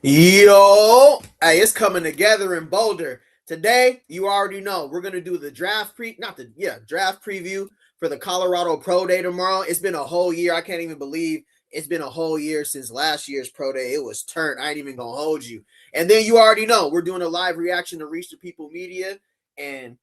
Yo, hey, it's coming together in Boulder. Today, you already know, we're going to do the draft draft preview for the Colorado Pro Day tomorrow. It's been a whole year. I can't even believe it's been a whole year since last year's Pro Day. It was turned. I ain't even going to hold you. And then you already know, we're doing a live reaction to Reach the People Media and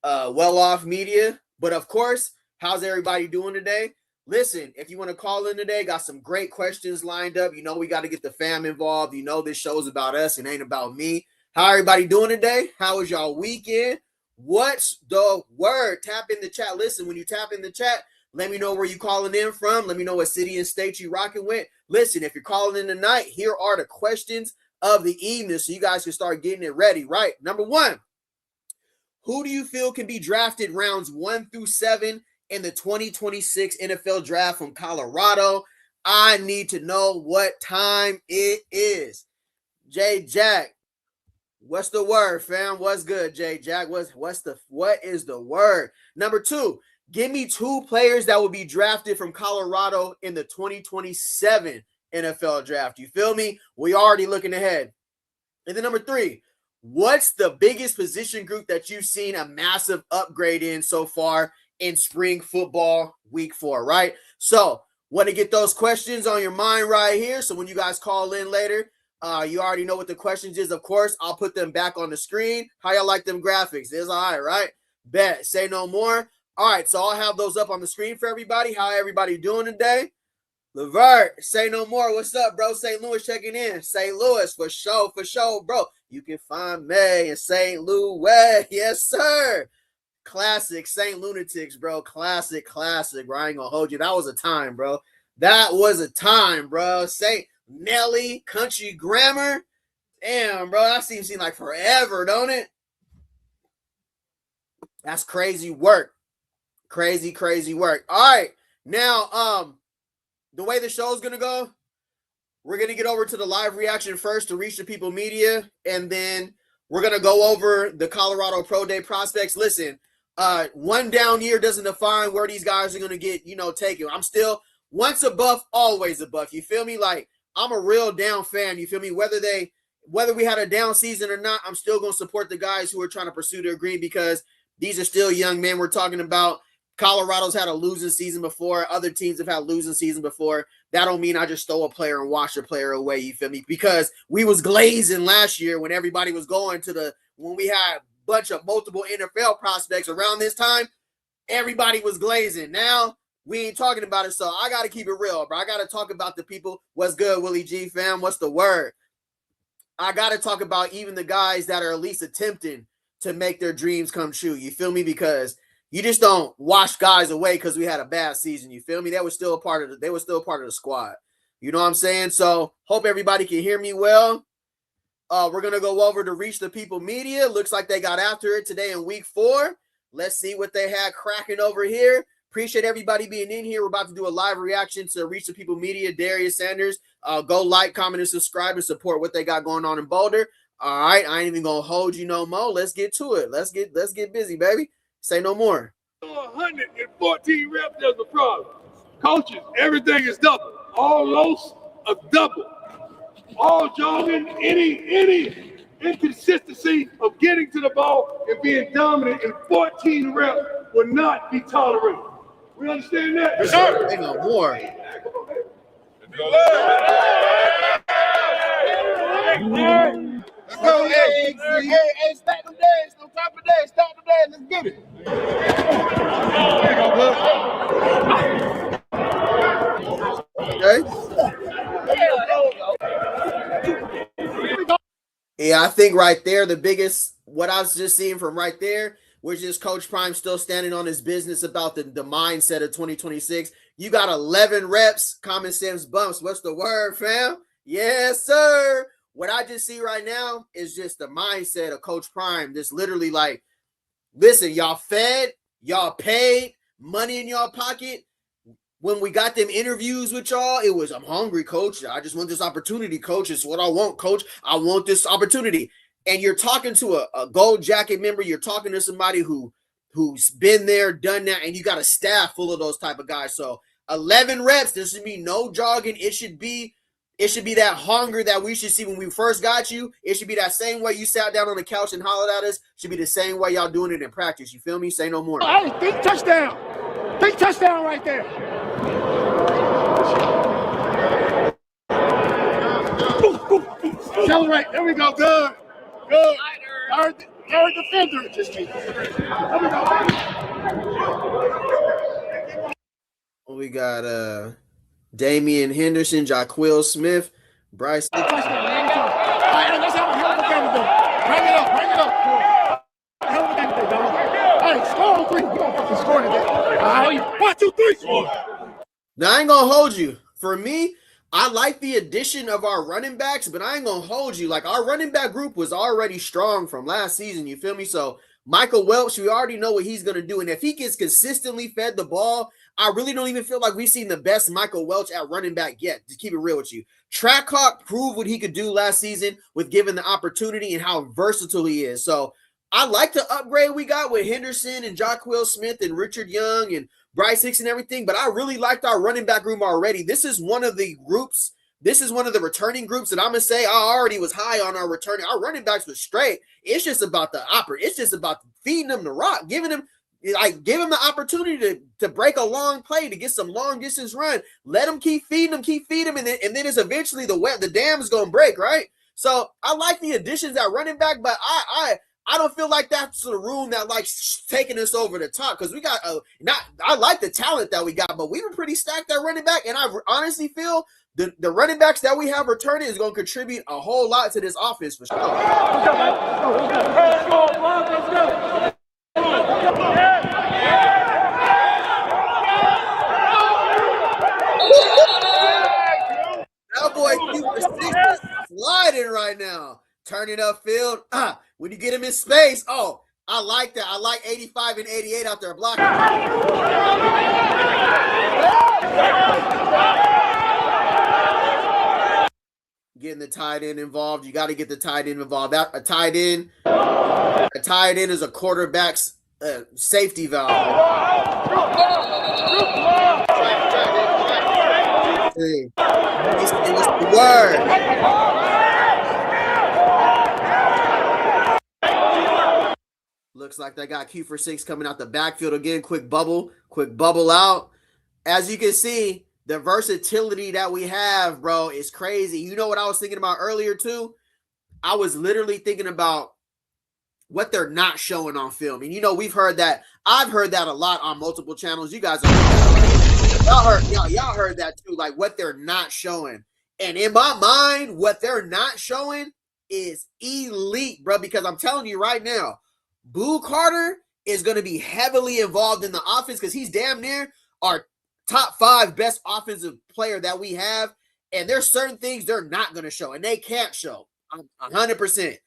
Well Off Media. But of course, how's everybody doing today? Listen, if you want to call in today, got some great questions lined up. You know, we got to get the fam involved. You know, this show's about us. It ain't about me. How everybody doing today? How was y'all weekend? What's the word? Tap in the chat. Listen, when you tap in the chat, let me know where you calling in from. Let me know what city and state you rocking with. Listen, if you're calling in tonight, here are the questions of the evening so you guys can start getting it ready, right? Number one, who do you feel can be drafted rounds 1 through 7 in the 2026 NFL draft from Colorado? I need to know what time it is. J Jack, what's the word, fam? What's good, J Jack? What is the word? Number two, give me 2 players that will be drafted from Colorado in the 2027 NFL draft. You feel me? We already looking ahead. And then number 3, what's the biggest position group that you've seen a massive upgrade in so far in spring football week 4, right? So want to get those questions on your mind right here. So when you guys call in later, you already know what the questions is. Of course, I'll put them back on the screen. How y'all like them graphics? It's all right, right? Bet. Say no more. All right, so I'll have those up on the screen for everybody. How everybody doing today? Levert, say no more. What's up, bro? St. Louis checking in. St. Louis, for sure, bro. You can find me in St. Louis. Yes, sir. Classic St. Lunatics, bro. Classic, bro. I ain't gonna hold you. That was a time, bro. St. Nelly, Country Grammar. Damn, bro. That seems like forever, don't it? That's crazy work. Crazy work. All right. Now, the way the show's going to go, we're going to get over to the live reaction first to Reach the People Media, and then we're going to go over the Colorado Pro Day prospects. Listen, one down year doesn't define where these guys are going to get, taken. I'm still once a buff, always a buff. You feel me? Like, I'm a real down fan. You feel me? Whether we had a down season or not, I'm still going to support the guys who are trying to pursue their dream because these are still young men. We're talking about Colorado's had a losing season before. Other teams have had losing season before. That don't mean I just stole a player and washed a player away, you feel me? Because we was glazing last year when everybody was going when we had a bunch of multiple NFL prospects around this time, everybody was glazing. Now, we ain't talking about it, so I got to keep it real, bro. I got to talk about the people. What's good, Willie G, fam? What's the word? I got to talk about even the guys that are at least attempting to make their dreams come true, you feel me? Because you just don't wash guys away because we had a bad season. You feel me? They were still a part of the squad. You know what I'm saying? So hope everybody can hear me well. We're gonna go over to Reach the People Media. Looks like they got after it today in week 4. Let's see what they had cracking over here. Appreciate everybody being in here. We're about to do a live reaction to Reach the People Media. Darius Sanders. Go like, comment, and subscribe and support what they got going on in Boulder. All right, I ain't even gonna hold you no more. Let's get to it. Let's get busy, baby. Say no more. 114 reps, there's a problem. Coaches, everything is double. All lows are double. All jogging, any inconsistency of getting to the ball and being dominant in 14 reps will not be tolerated. We understand that? Yes, sir. Say no more. Let's go, hey, stack them days, no top of days, stack them days, let's get it. Okay. Yeah, I think right there, what I was just seeing from right there was just Coach Prime still standing on his business about the mindset of 2026. You got 11 reps, common sense bumps. What's the word, fam? Yes, sir. What I just see right now is just the mindset of Coach Prime. Just literally like, listen, y'all fed, y'all paid, money in y'all pocket. When we got them interviews with y'all, it was, I'm hungry, coach. I just want this opportunity, coach. It's what I want, coach. I want this opportunity. And you're talking to a gold jacket member. You're talking to somebody who's been there, done that, and you got a staff full of those type of guys. So 11 reps, there should be no jogging. It should be It should be that hunger that we should see when we first got you. It should be that same way you sat down on the couch and hollered at us. Should be the same way y'all doing it in practice. You feel me? Say no more. Hey, think touchdown. Think touchdown right there. Accelerate. There we go. Good. Good. Third defender. Just me. There we go. We got Damian Henderson, Jaquil Smith, Bryce. Let's have a hell of a game today. Bring it up. Hell of a game today, dog. Hey, score on 3. We're going to fucking score today. All right. 1, 2, 3, score. Now, I ain't going to hold you. For me, I like the addition of our running backs, but I ain't going to hold you. Like, our running back group was already strong from last season. You feel me? So, Michael Welch, we already know what he's going to do. And if he gets consistently fed the ball, I really don't even feel like we've seen the best Michael Welch at running back yet, to keep it real with you. Trackhawk proved what he could do last season with given the opportunity and how versatile he is. So I like the upgrade we got with Henderson and Jaquil Smith and Richard Young and Bryce Hicks and everything, but I really liked our running back room already. This is one of the groups. This is one of the returning groups that I'm going to say I already was high on our returning. Our running backs was straight. It's just about the It's just about feeding them the rock, giving them the opportunity to break a long play, to get some long distance run. Let them keep feeding them, and then it's eventually the dam is going to break, right? So I like the additions at running back, but I don't feel like that's the room that likes taking us over the top, because we got I like the talent that we got, but we were pretty stacked at running back, and I honestly feel the running backs that we have returning is going to contribute a whole lot to this offense for sure. Let's go. That boy keep sliding right now. Turning upfield. When you get him in space, I like that. I like 85 and 88 out there blocking. Getting the tight end involved. You got to get the tight end involved. A tight end is a quarterback's safety valve. Hey, it's the word. Looks like they got Q for 6 coming out the backfield again. Quick bubble out. As you can see, the versatility that we have, bro, is crazy. You know what I was thinking about earlier, too? I was literally thinking about what they're not showing on film. And, we've heard that. I've heard that a lot on multiple channels. You guys y'all heard that, too, like what they're not showing. And in my mind, what they're not showing is elite, bro, because I'm telling you right now, Boo Carter is going to be heavily involved in the offense because he's damn near our top 5 best offensive player that we have, and there's certain things they're not going to show, and they can't show 100%.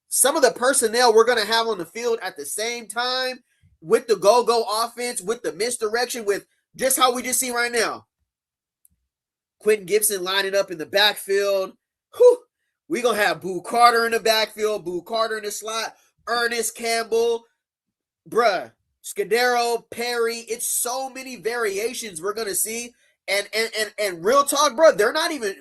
Some of the personnel we're going to have on the field at the same time with the go-go offense, with the misdirection, with just how we just see right now. Quentin Gibson lining up in the backfield. We're going to have Boo Carter in the backfield, Boo Carter in the slot, Ernest Campbell, Scudero, Perry. It's so many variations we're gonna see, and real talk, bro. They're not even.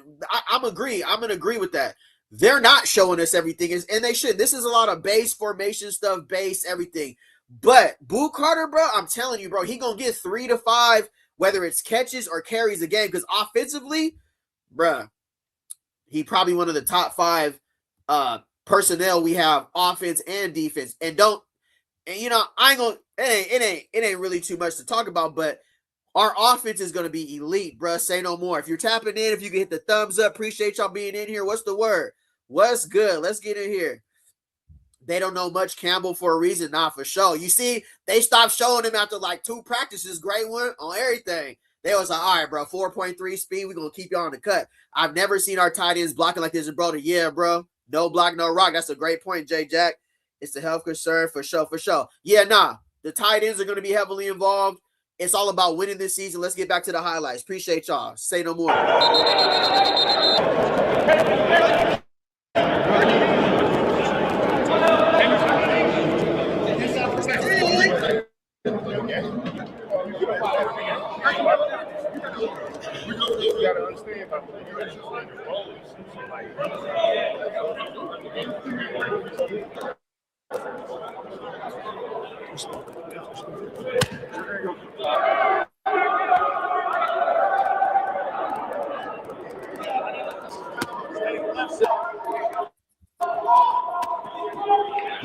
I'm gonna agree with that. They're not showing us everything, and they should. This is a lot of base formation stuff, base everything. But Boo Carter, bro, I'm telling you, bro, he gonna get 3 to 5, whether it's catches or carries a game, because offensively, bro, he probably one of the top 5 personnel we have, offense and defense. I ain't gonna. It ain't really too much to talk about, but our offense is going to be elite, bruh. Say no more. If you're tapping in, if you can hit the thumbs up, appreciate y'all being in here. What's the word? What's good? Let's get in here. They don't know much Campbell for a reason, not for sure. You see, they stopped showing him after like 2 practices, grade 1 on everything. They was like, all right, bro, 4.3 speed. We're going to keep y'all on the cut. I've never seen our tight ends blocking like this. And, bro, yeah, bro. No block, no rock. That's a great point, J. Jack. It's a health concern for sure. Yeah, nah. The tight ends are going to be heavily involved. It's all about winning this season. Let's get back to the highlights. Appreciate y'all. Say no more. You gotta understand about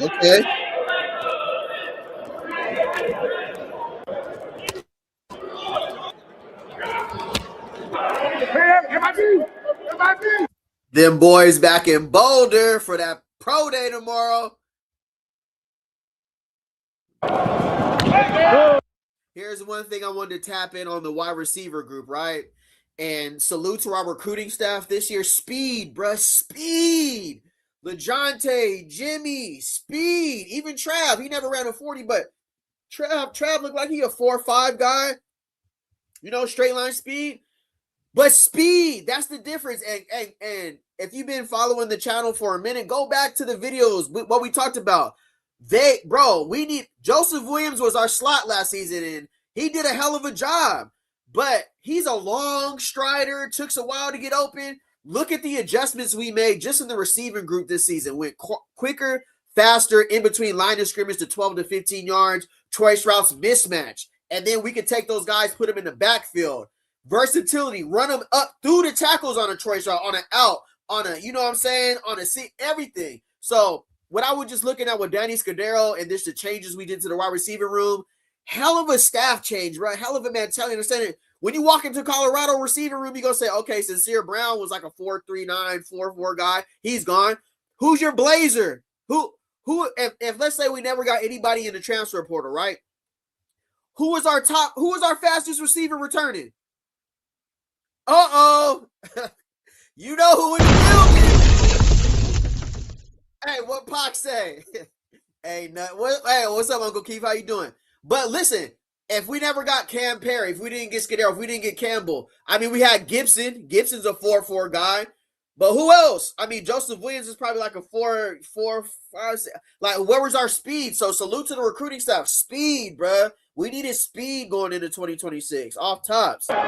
Okay. Them boys back in Boulder for that pro day tomorrow. Here's one thing I wanted to tap in on the wide receiver group, right? And salute to our recruiting staff this year. Speed, bruh, speed. LeJontay, Jimmy, speed. Even Trav, he never ran a 40, but Trav looked like he a 4.5 guy. You know, straight line speed. But speed, that's the difference. And if you've been following the channel for a minute, go back to the videos, what we talked about. We need Joseph Williams was our slot last season, and he did a hell of a job. But he's a long strider. It took a while to get open. Look at the adjustments we made just in the receiving group this season. Went quicker, faster, in between line of scrimmage to 12 to 15 yards. Choice routes mismatch. And then we could take those guys, put them in the backfield. Versatility, run them up through the tackles on a choice route, on an out, on a, you know what I'm saying, on a seat, everything. So what I was just looking at with Danny Scudero and this the changes we did to the wide receiver room, hell of a staff change, right? Hell of a mentality. Understand it. When you walk into Colorado receiver room, you go say, okay, Sincere Brown was like a 4.39, 4.4 guy. He's gone. Who's your blazer? Who if let's say we never got anybody in the transfer portal, right? Who was our fastest receiver returning? Uh-oh. You know who in the building. Hey, what Pac say? Hey, what's up, Uncle Keith? How you doing? But listen, if we never got Cam Perry, if we didn't get Scudero, if we didn't get Campbell, I mean, we had Gibson. Gibson's a 4.4 guy. But who else? I mean, Joseph Williams is probably like a 4.5. Like, where was our speed? So salute to the recruiting staff. Speed, bruh. We needed speed going into 2026. Off tops. 7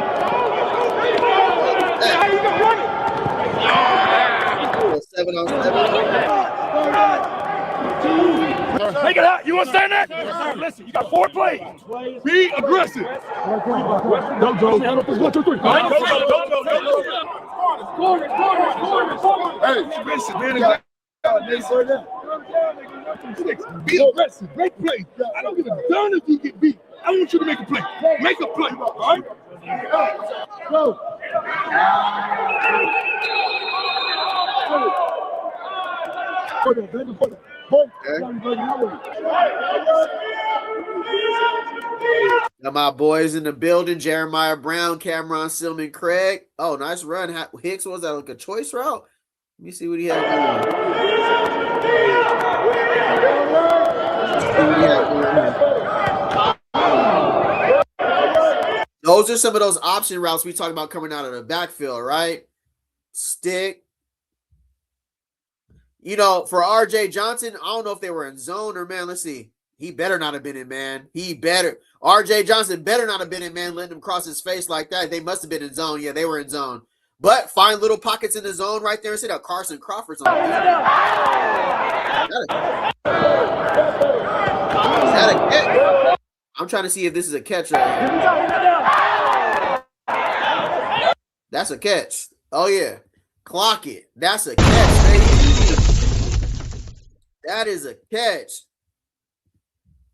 on 7. Make it out. You understand that? Yes, sir. Listen, you got 4 plays. Be aggressive. Don't go. 1, 2, 3. Hey, listen, man. Be aggressive. Make plays. I don't give a darn if you get beat. I want you to make a play. Make a play. All right? Go. Got my boys in the building. Jeremiah Brown, Cameron Silman, Craig. Oh, nice run. Hicks, was that like a choice route? Let me see what he had going. Those are some of those option routes we talked about coming out of the backfield, right? Stick. You know, for RJ Johnson, I don't know if they were in zone or man. Let's see. He better not have been in man. RJ Johnson better not have been in man, letting him cross his face like that. They must have been in zone. Yeah, they were in zone. But find little pockets in the zone right there and see that Carson Crawford's on. Is that a catch? I'm trying to see if this is a catch right here. That's a catch. Oh, yeah. Clock it. That's a catch, baby. That is a catch.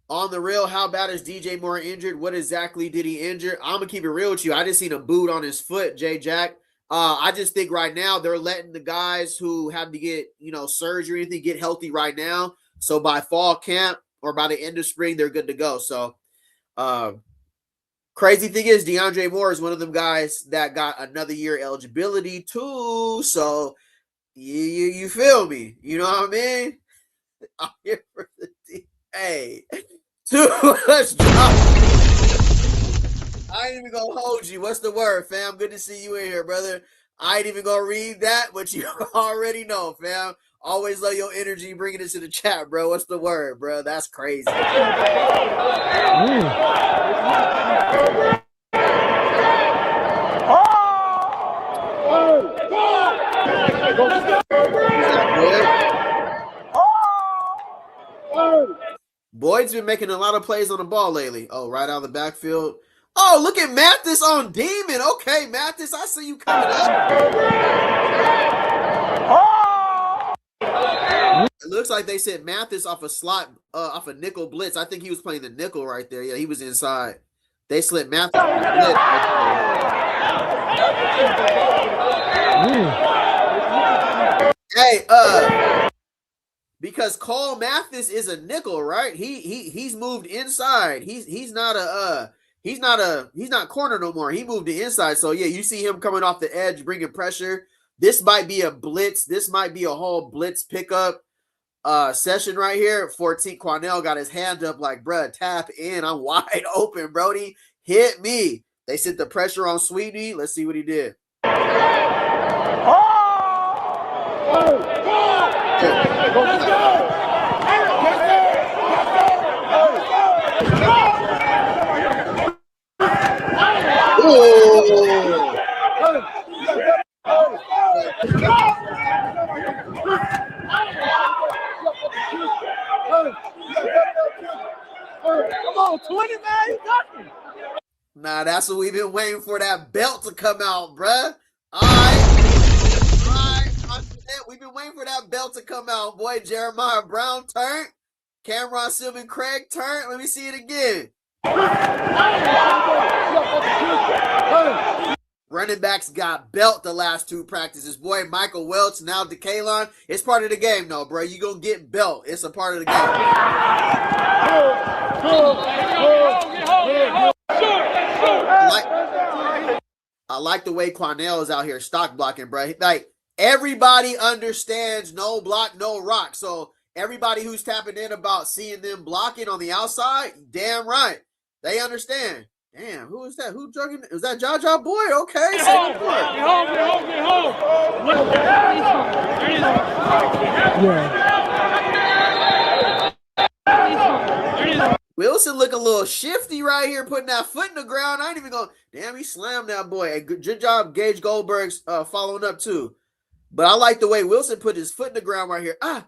On the real, how bad is DJ Moore injured? What exactly did he injure? I'm going to keep it real with you. I just seen a boot on his foot, J. Jack. I just think right now they're letting the guys who have to get, surgery or anything get healthy right now. So by fall camp or by the end of spring, they're good to go. So crazy thing is DeAndre Moore is one of them guys that got another year eligibility too. So you feel me? You know what I mean? I'm here for the hey. Too much drop. I ain't even gonna hold you. What's the word, fam? Good to see you in here, brother. I ain't even gonna read that, but you already know, fam. Always love your energy bringing it to the chat, bro. What's the word, bro? That's crazy. Boyd's been making a lot of plays on the ball lately. Oh, right out of the backfield. Oh, look at Mathis on Demon. Okay, Mathis, I see you coming up. It looks like they said Mathis off a slot, off a nickel blitz. I think he was playing the nickel right there. Yeah, he was inside. They slid Mathis off the blitz. Hey, because Cole Mathis is a nickel, right? He's moved inside. He's not corner no more. He moved to inside. So yeah, you see him coming off the edge, bringing pressure. This might be a blitz. This might be a whole blitz pickup session right here. 14 Quanell got his hand up like, bruh, tap in. I'm wide open, Brody. Hit me. They sent the pressure on Sweetie. Let's see what he did. Come on, 20, man. You got me. Nah, that's what we've been waiting for, that belt to come out, bruh. All right. We've been waiting for that belt to come out, boy. Jeremiah Brown turned. Cameron Sylvan Craig turned. Let me see it again. Running backs got belt the last two practices. Boy, Michael Welch, now DeKalon. It's part of the game, though, bro. You're going to get belt. It's a part of the game. I like the way Quanell is out here stock blocking, bro. Like, everybody understands no block, no rock. So everybody who's tapping in about seeing them blocking on the outside, damn right. They understand. Damn, who is that? Who drugging? Is that Jaja Boy? Okay. Get home. Wilson look a little shifty right here, putting that foot in the ground. I ain't even going, damn, he slammed that boy. Hey, good job, Gage Goldberg's following up too. But I like the way Wilson put his foot in the ground right here. Hey,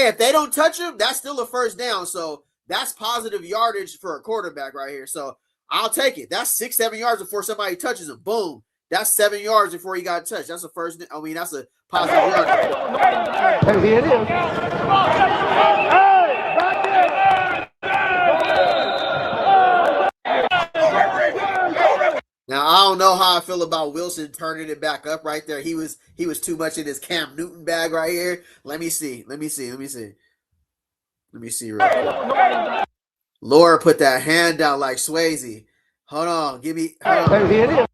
if they don't touch him, that's still a first down. So that's positive yardage for a quarterback right here. So I'll take it. That's 6-7 yards before somebody touches him. Boom. That's 7 yards before he got touched. That's a first. I mean, that's a positive yardage. And here it is. Now, I don't know how I feel about Wilson turning it back up right there. He was too much in his Cam Newton bag right here. Let me see real quick. Laura put that hand down like Swayze. Hold on. Hold on. Here it is.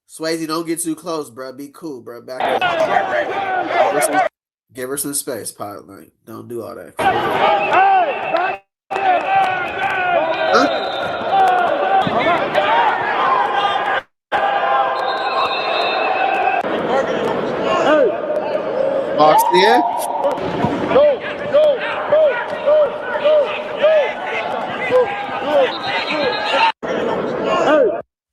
Swayze, don't get too close, bro. Be cool, bro. Back up. Give her some space, Pot. Like, don't do all that. Huh? Box there.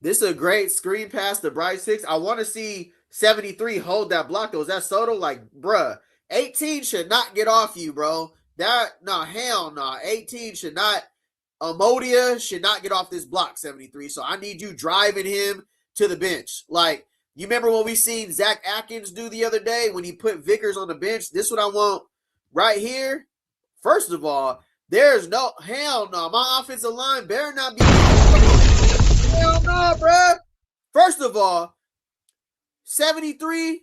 This is a great screen pass to Bryce Hicks. I want to see 73 hold that block, though. Is that Soto? Like, bruh, 18 should not get off you, bro. Hell no. 18 should not. Amodia should not get off this block, 73. So I need you driving him to the bench. Like, you remember what we seen Zach Atkins do the other day when he put Vickers on the bench? This is what I want right here. First of all, there's no hell no. My offensive line better not be. Hell no, bro. First of all, 73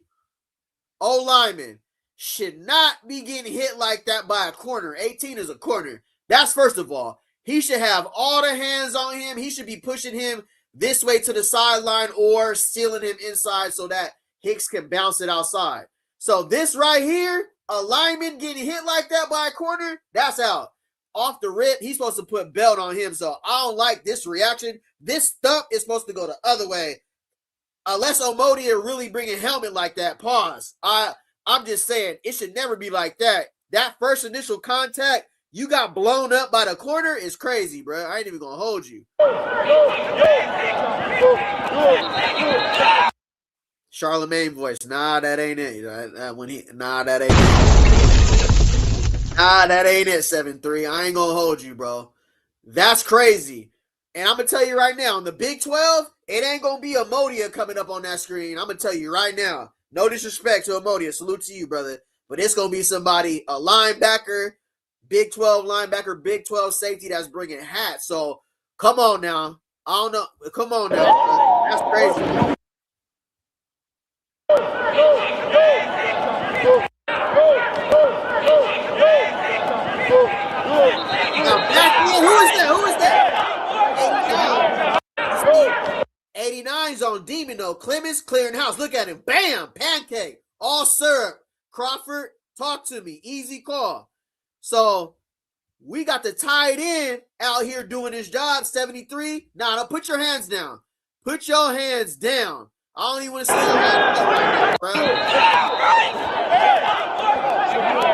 O-lineman should not be getting hit like that by a corner. 18 is a corner. That's first of all. He should have all the hands on him. He should be pushing him this way to the sideline or sealing him inside so that Hicks can bounce it outside. So this right here, a lineman getting hit like that by a corner, that's out. Off the rip, he's supposed to put belt on him. So I don't like this reaction. This thump is supposed to go the other way. Unless Omodia really bring a helmet like that, pause. I'm just saying, it should never be like that. That first initial contact, you got blown up by the corner is crazy, bro. I ain't even going to hold you. Charlemagne voice. Nah, that ain't it. Nah, that ain't it. Nah, that ain't it, 7-3. I ain't gonna hold you, bro. That's crazy. And I'm gonna tell you right now, in the Big 12, it ain't gonna be Amodia coming up on that screen. I'm gonna tell you right now. No disrespect to Amodia. Salute to you, brother. But it's gonna be somebody, a linebacker, Big 12 linebacker, Big 12 safety that's bringing hats. So come on now. I don't know. Come on now. That's crazy. Who is that? 89's on Demon though. Clemens clearing house. Look at him. Bam! Pancake. All syrup. Crawford, talk to me. Easy call. So we got the tight end out here doing his job. 73. Nah, no, put your hands down. Put your hands down. I don't even want to see your hands up right now, bro.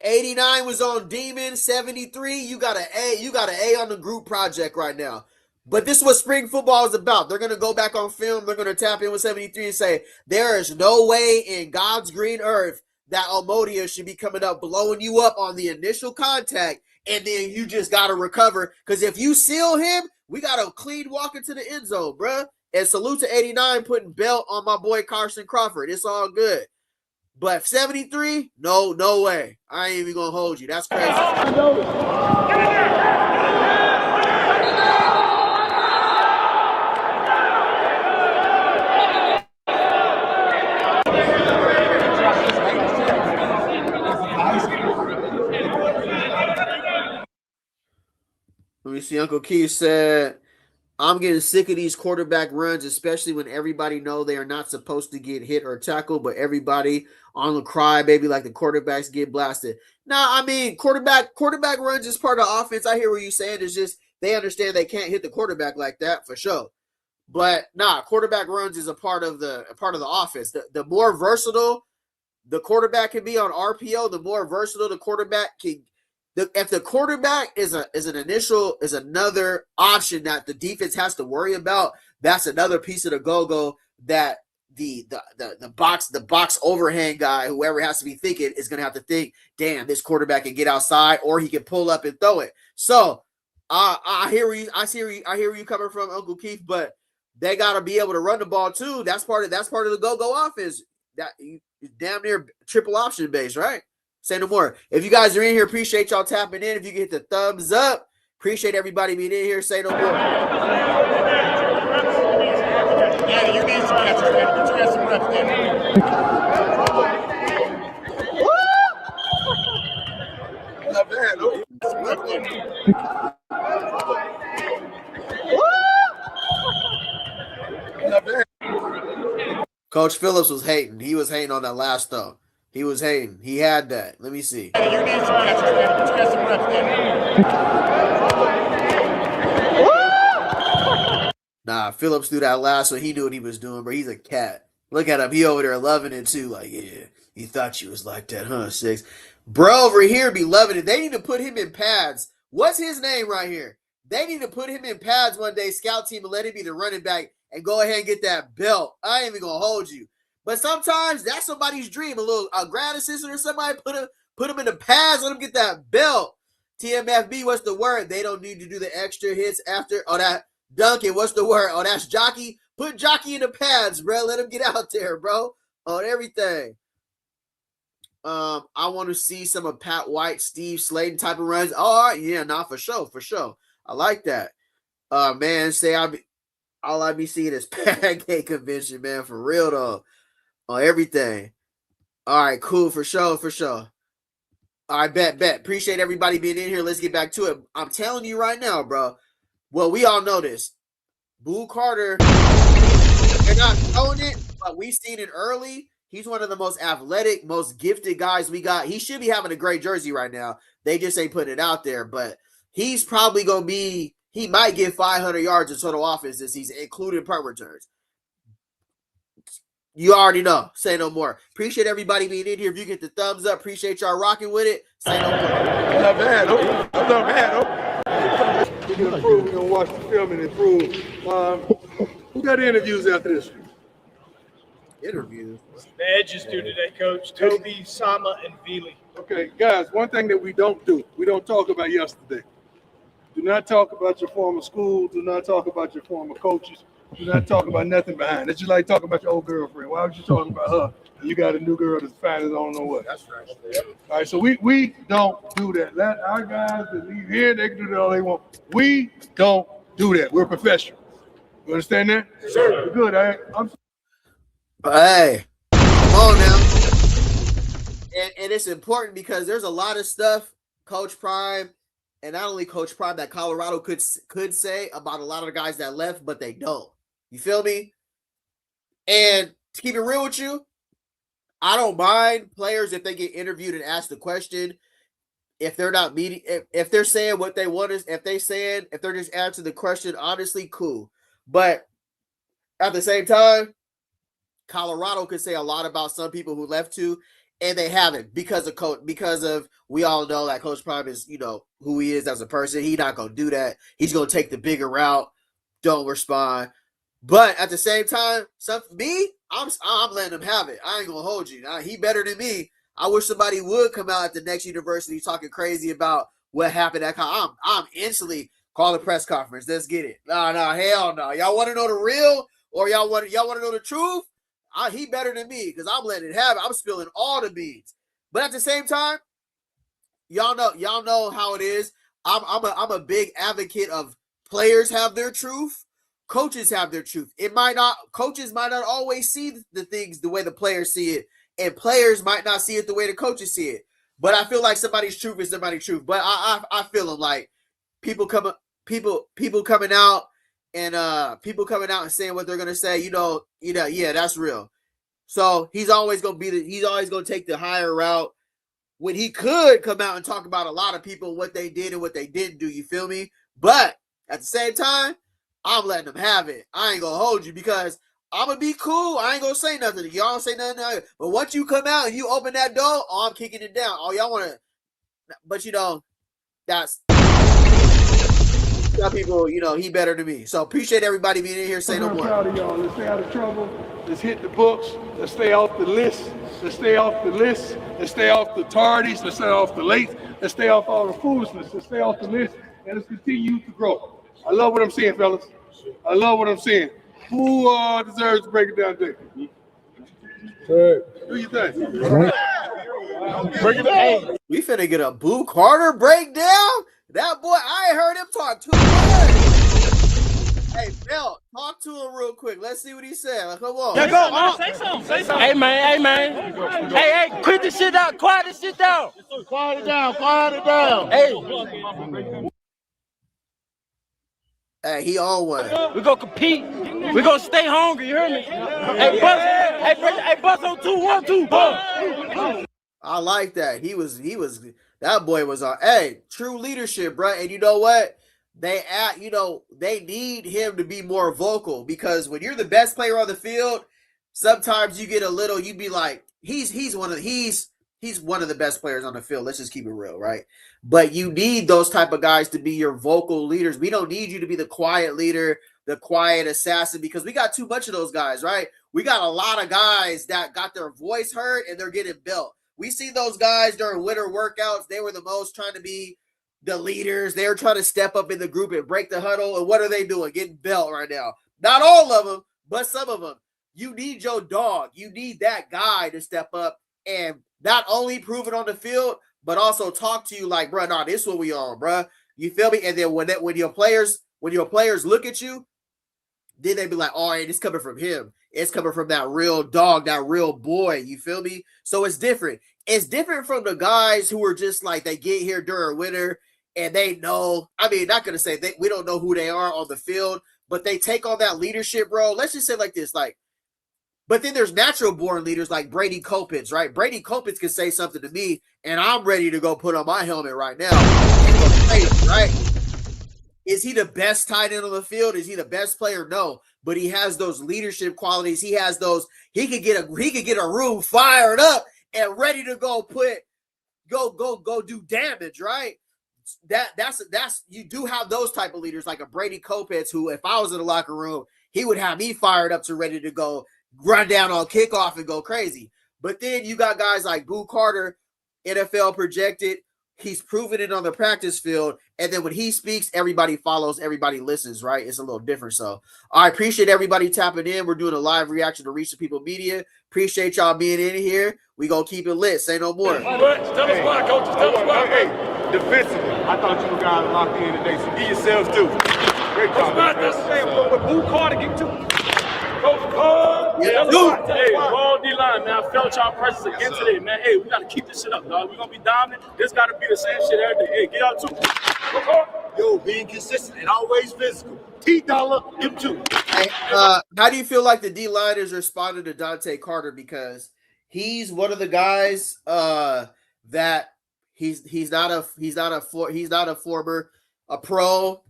89 was on Demon. 73, you got an A. You got an A on the group project right now. But this is what spring football is about. They're going to go back on film. They're going to tap in with 73 and say, there is no way in God's green earth that Amodia should be coming up, blowing you up on the initial contact, and then you just got to recover. Because if you seal him, we got a clean walk into the end zone, bruh. And salute to 89 putting belt on my boy Carson Crawford. It's all good. But 73, no way. I ain't even going to hold you. That's crazy. Let me see. Uncle Keith said, I'm getting sick of these quarterback runs, especially when everybody know they are not supposed to get hit or tackled, but everybody on the cry, baby, like the quarterbacks get blasted. Nah, I mean, quarterback runs is part of the offense. I hear what you're saying. It's just they understand they can't hit the quarterback like that for sure. But nah, quarterback runs is a part of the offense. The more versatile the quarterback can be on RPO, the more versatile the quarterback can. If the quarterback is another option that the defense has to worry about, that's another piece of the go-go that the box overhand guy, whoever has to be thinking, is going to have to think, damn, this quarterback can get outside, or he can pull up and throw it. So I hear where you coming from, Uncle Keith, but they got to be able to run the ball too. That's part of the go-go offense. That you damn near triple option base, right? Say no more. If you guys are in here, appreciate y'all tapping in. If you can hit the thumbs up, appreciate everybody being in here. Say no more. Yeah, you need some catches, man. Get your some reps, man. Not bad, no. Not bad. Coach Phillips was hating. He was hating on that last throw. He was hating. He had that. Let me see. You need some catches, man. Get your some reps, man. Nah, Phillips threw that last one. He knew what he was doing, bro. He's a cat. Look at him. He over there loving it too. Like, yeah, you thought you was like that, huh, 6? Bro over here be loving it. They need to put him in pads. What's his name right here? They need to put him in pads one day, scout team, and let him be the running back and go ahead and get that belt. I ain't even going to hold you. But sometimes that's somebody's dream. A grad assistant or somebody put him in the pads, let him get that belt. TMFB, what's the word? They don't need to do the extra hits after. Oh, that Duncan, what's the word? Oh, that's Jockey. Put Jockey in the pads, bro. Let him get out there, bro. On everything. I want to see some of Pat White, Steve Slayton type of runs. Oh, all right. Yeah, nah, for sure. I like that. Man, all I be seeing is pancake convention, man. For real though. On everything. All right, cool. For sure. All right, bet. Appreciate everybody being in here. Let's get back to it. I'm telling you right now, bro. Well, we all know this. Boo Carter, they're not showing it, but we've seen it early. He's one of the most athletic, most gifted guys we got. He should be having a great jersey right now. They just ain't putting it out there, but he's probably going to be, he might get 500 yards in total offense this season, including punt returns. You already know. Say no more. Appreciate everybody being in here. If you get the thumbs up, appreciate y'all rocking with it. Say no more. Not bad, no. I'm not bad, no. We're going to improve. We're going to watch the film and improve. Who got interviews after this? Interviews. The edges do today, Coach. Toby, Sama, and Veely. Okay, guys, one thing that we don't do, we don't talk about yesterday. Do not talk about your former school. Do not talk about your former coaches. Do not talk about nothing behind. It's just like talking about your old girlfriend. Why would you talking about her? And you got a new girl that's fine as I don't know what. That's right. All right, so we don't do that. Let our guys that leave here, they can do that all they want. We don't do that. We're professional. You understand that? Sure. Good. Hey, come on now. And it's important because there's a lot of stuff Coach Prime, and not only Coach Prime, that Colorado could say about a lot of the guys that left, but they don't. You feel me? And to keep it real with you, I don't mind players if they get interviewed and asked a question. If they're not meeting, if they're saying what they want, if they're just answering the question honestly, cool. But at the same time, Colorado could say a lot about some people who left too, and they haven't because of we all know that Coach Prime is, who he is as a person. He's not gonna do that. He's gonna take the bigger route, don't respond. But at the same time, I'm letting him have it. I ain't gonna hold you. Now, he better than me. I wish somebody would come out at the next university talking crazy about what happened at college. I'm instantly call a press conference. Let's get it. No, hell no. Y'all want to know the real, or y'all want to know the truth? He better than me because I'm letting it have it. I'm spilling all the beans. But at the same time, y'all know how it is. I'm a big advocate of players have their truth, coaches have their truth. Coaches might not always see the things the way the players see it, and players might not see it the way the coaches see it. But I feel like somebody's truth is somebody's truth. But I feel them like people coming out and saying what they're gonna say. Yeah, that's real. So he's always gonna take the higher route when he could come out and talk about a lot of people, what they did and what they didn't do. You feel me? But at the same time, I'm letting them have it. I ain't gonna hold you because I'm gonna be cool. I ain't gonna say nothing. Y'all don't say nothing. But once you come out and you open that door, I'm kicking it down. Oh, y'all wanna, but that's some people, he better than me. So appreciate everybody being in here. Say no more. I'm proud of y'all. Let's stay out of trouble. Let's hit the books. Let's stay off the list. Let's stay off the list. Let's stay off the tardies. Let's stay off the late. Let's stay off all the foolishness. Let's stay off the list. And let's continue to grow. I love what I'm seeing, fellas. I love what I'm seeing. Who deserves to break it down today? Who you think? Break it down. We finna get a Boo Carter breakdown? That boy, I ain't heard him talk too much. Hey, Bill, talk to him real quick. Let's see what he said. Come on. Yeah, go. Say something. Hey, man. Hey, quit this shit out. Quiet this shit down. Quiet it down. Hey. Hey, he on one. We gonna compete. We gonna stay hungry. You hear me? Hey, bust on 2-1-2. Bust. I like that. That boy was on. Hey, true leadership, bro. And you know what? They need him to be more vocal because when you're the best player on the field, sometimes you get a little. You'd be like, he's one of the best players on the field. Let's just keep it real, right? But you need those type of guys to be your vocal leaders. We don't need you to be the quiet leader, the quiet assassin, because we got too much of those guys, right? We got a lot of guys that got their voice heard and they're getting built. We see those guys during winter workouts. They were the most trying to be the leaders. They were trying to step up in the group and break the huddle. And what are they doing? Getting built right now. Not all of them, but some of them. You need your dog. You need that guy to step up and not only prove it on the field, but also talk to you like, bro, nah, this is what we on, bro. You feel me? And then when your players look at you, then they be like, all right, it's coming from him. It's coming from that real dog, that real boy. You feel me? So it's different. It's different from the guys who are just like, they get here during winter and they know, not going to say we don't know who they are on the field, but they take on that leadership role. Let's just say like this, but then there's natural born leaders like Brady Kopitz, right? Brady Kopitz can say something to me and I'm ready to go put on my helmet right now. Right? Is he the best tight end on the field? Is he the best player? No, but he has those leadership qualities. He has those. He could get a room fired up and ready to go do damage, right? That's you do have those type of leaders like a Brady Kopitz who, if I was in the locker room, he would have me fired up to ready to go run down on kickoff and go crazy. But then you got guys like Boo Carter, NFL projected. He's proven it on the practice field. And then when he speaks, everybody follows, everybody listens, right? It's a little different. So I appreciate everybody tapping in. We're doing a live reaction to Reach the People Media. Appreciate y'all being in here. We gonna keep it lit. Say no more. Tell us why, coaches. Tell us why. Hey, defensively, I thought you guys locked in today, so be yourselves too. Great job. That's what Boo Carter get to. Yeah, Hey, ball D-line, man. I felt y'all presence again today, man. Hey, we got to keep this shit up, dog. We're going to be dominant. This got to be the same shit every day. Hey, get out too. Yo, being consistent and always physical. T-Dollar, him too. Hey, how do you feel like the D-liners responded to Dante Carter? Because he's one of the guys that he's not a former pro.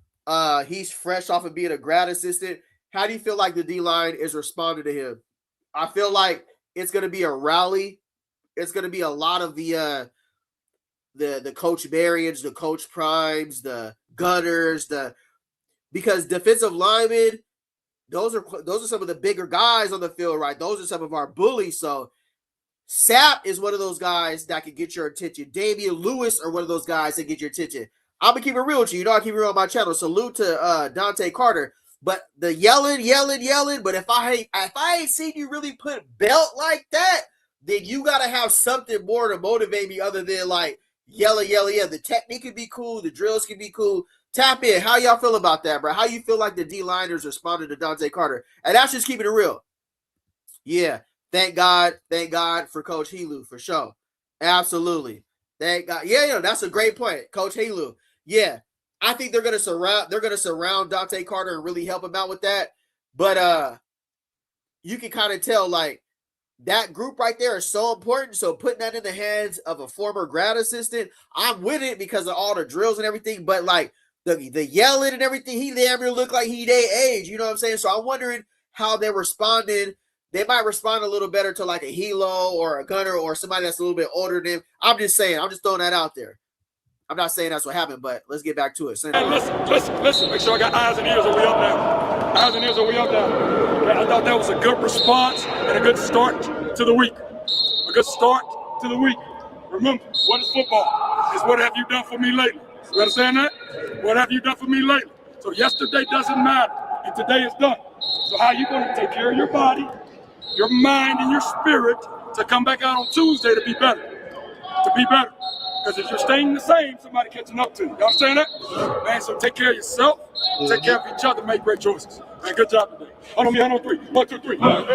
He's fresh off of being a grad assistant. How do you feel like the D-line is responding to him? I feel like it's going to be a rally. It's going to be a lot of the Coach Marions, the Coach Primes, the Gunners, because defensive linemen, those are some of the bigger guys on the field, right? Those are some of our bullies. So Sapp is one of those guys that can get your attention. Damian Lewis are one of those guys that get your attention. I'm gonna keep it real with you. You know I keep it real on my channel. Salute to Dante Carter. But the yelling. But if I ain't seen you really put belt like that, then you gotta have something more to motivate me other than like yelling. Yeah, the technique can be cool, the drills can be cool. Tap in. How y'all feel about that, bro? How you feel like the D-liners responded to Dante Carter? And that's just keeping it real. Yeah, thank God for Coach Helu for sure. Absolutely, thank God. Yeah, that's a great point, Coach Helu. Yeah. I think they're gonna surround Dante Carter and really help him out with that. But you can kind of tell like that group right there is so important. So putting that in the hands of a former grad assistant, I'm with it because of all the drills and everything. But like the yelling and everything, he damn near look like he their age. You know what I'm saying? So I'm wondering how they're responding. They might respond a little better to like a Helo or a Gunner or somebody that's a little bit older than him. I'm just saying. I'm just throwing that out there. I'm not saying that's what happened, but let's get back to it. Hey, listen. Make sure I got eyes and ears on way up now. Eyes and ears on way up now. I thought that was a good response and a good start to the week. A good start to the week. Remember, what is football? It's what have you done for me lately? You understand that? What have you done for me lately? So yesterday doesn't matter, and today is done. So how are you going to take care of your body, your mind, and your spirit to come back out on Tuesday to be better? To be better. Because if you're staying the same, somebody catching up to you. You understand that? Man, so take care of yourself, take care of each other, make great choices. Man, good job today. Hold on 3. 1, 2, 3. Anything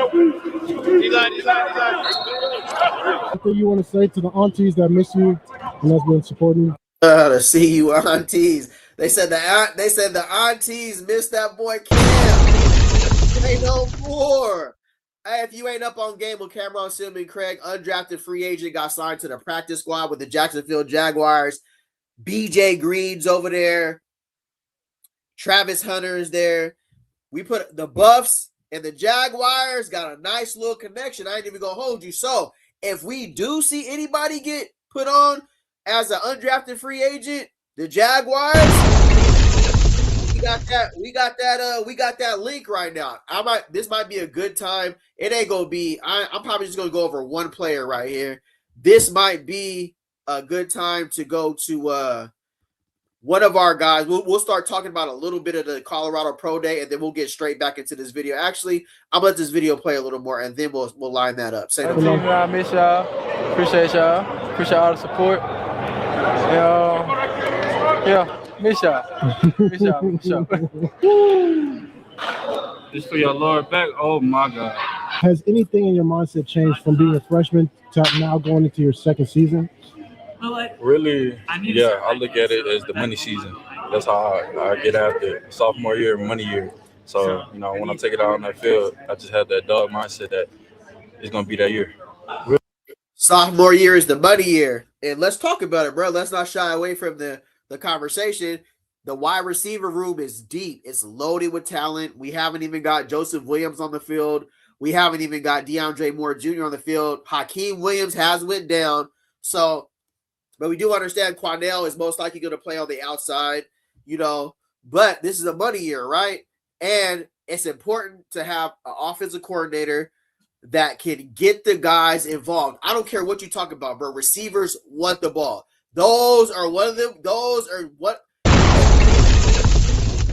you want to say to the aunties that miss you and that's been supporting you? To see you aunties. They said the aunties missed that boy Cam. Ain't no more. Hey, if you ain't up on game with Cameron Silman Craig, undrafted free agent, got signed to the practice squad with the Jacksonville Jaguars. BJ Green's over there. Travis Hunter is there. We put the Buffs and the Jaguars got a nice little connection. I ain't even gonna hold you. So if we do see anybody get put on as an undrafted free agent, the Jaguars, we got that link right now. This might be a good time. It ain't gonna be. I'm probably just gonna go over one player right here. This might be a good time to go to one of our guys. We'll start talking about a little bit of the Colorado Pro Day, and then we'll get straight back into this video. Actually, I'm gonna let this video play a little more, and then we'll line that up. Say no. I miss y'all. Appreciate y'all. Appreciate all the support. Yeah. Miss y'all. Miss y'all. Just for your lower back, oh my God. Has anything in your mindset changed from being a freshman to now going into your second season? Really, yeah, I look at it as the money season. That's how I get after sophomore year, money year. So, when I take it out on that field, I just have that dog mindset that it's going to be that year. Sophomore year is the money year. And let's talk about it, bro. Let's not shy away from the conversation. The wide receiver room is deep. It's loaded with talent. We haven't even got Joseph Williams on the field. We haven't even got DeAndre Moore Jr. on the field. Hakeem Williams has went down. So, but we do understand Quanell is most likely going to play on the outside, but this is a money year, right? And it's important to have an offensive coordinator that can get the guys involved. I don't care what you talk about, bro. Receivers want the ball. Those are one of them. Those are what.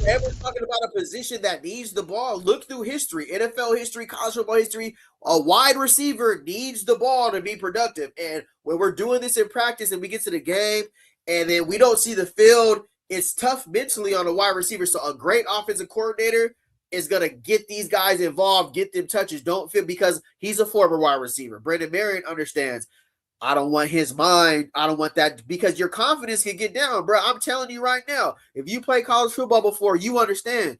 We're talking about a position that needs the ball. Look through history, NFL history, college football history. A wide receiver needs the ball to be productive. And when we're doing this in practice and we get to the game and then we don't see the field, it's tough mentally on a wide receiver. So a great offensive coordinator is going to get these guys involved, get them touches. Don't feel because he's a former wide receiver. Brennan Marion understands. I don't want his mind. I don't want that because your confidence can get down, bro. I'm telling you right now, if you play college football before, you understand.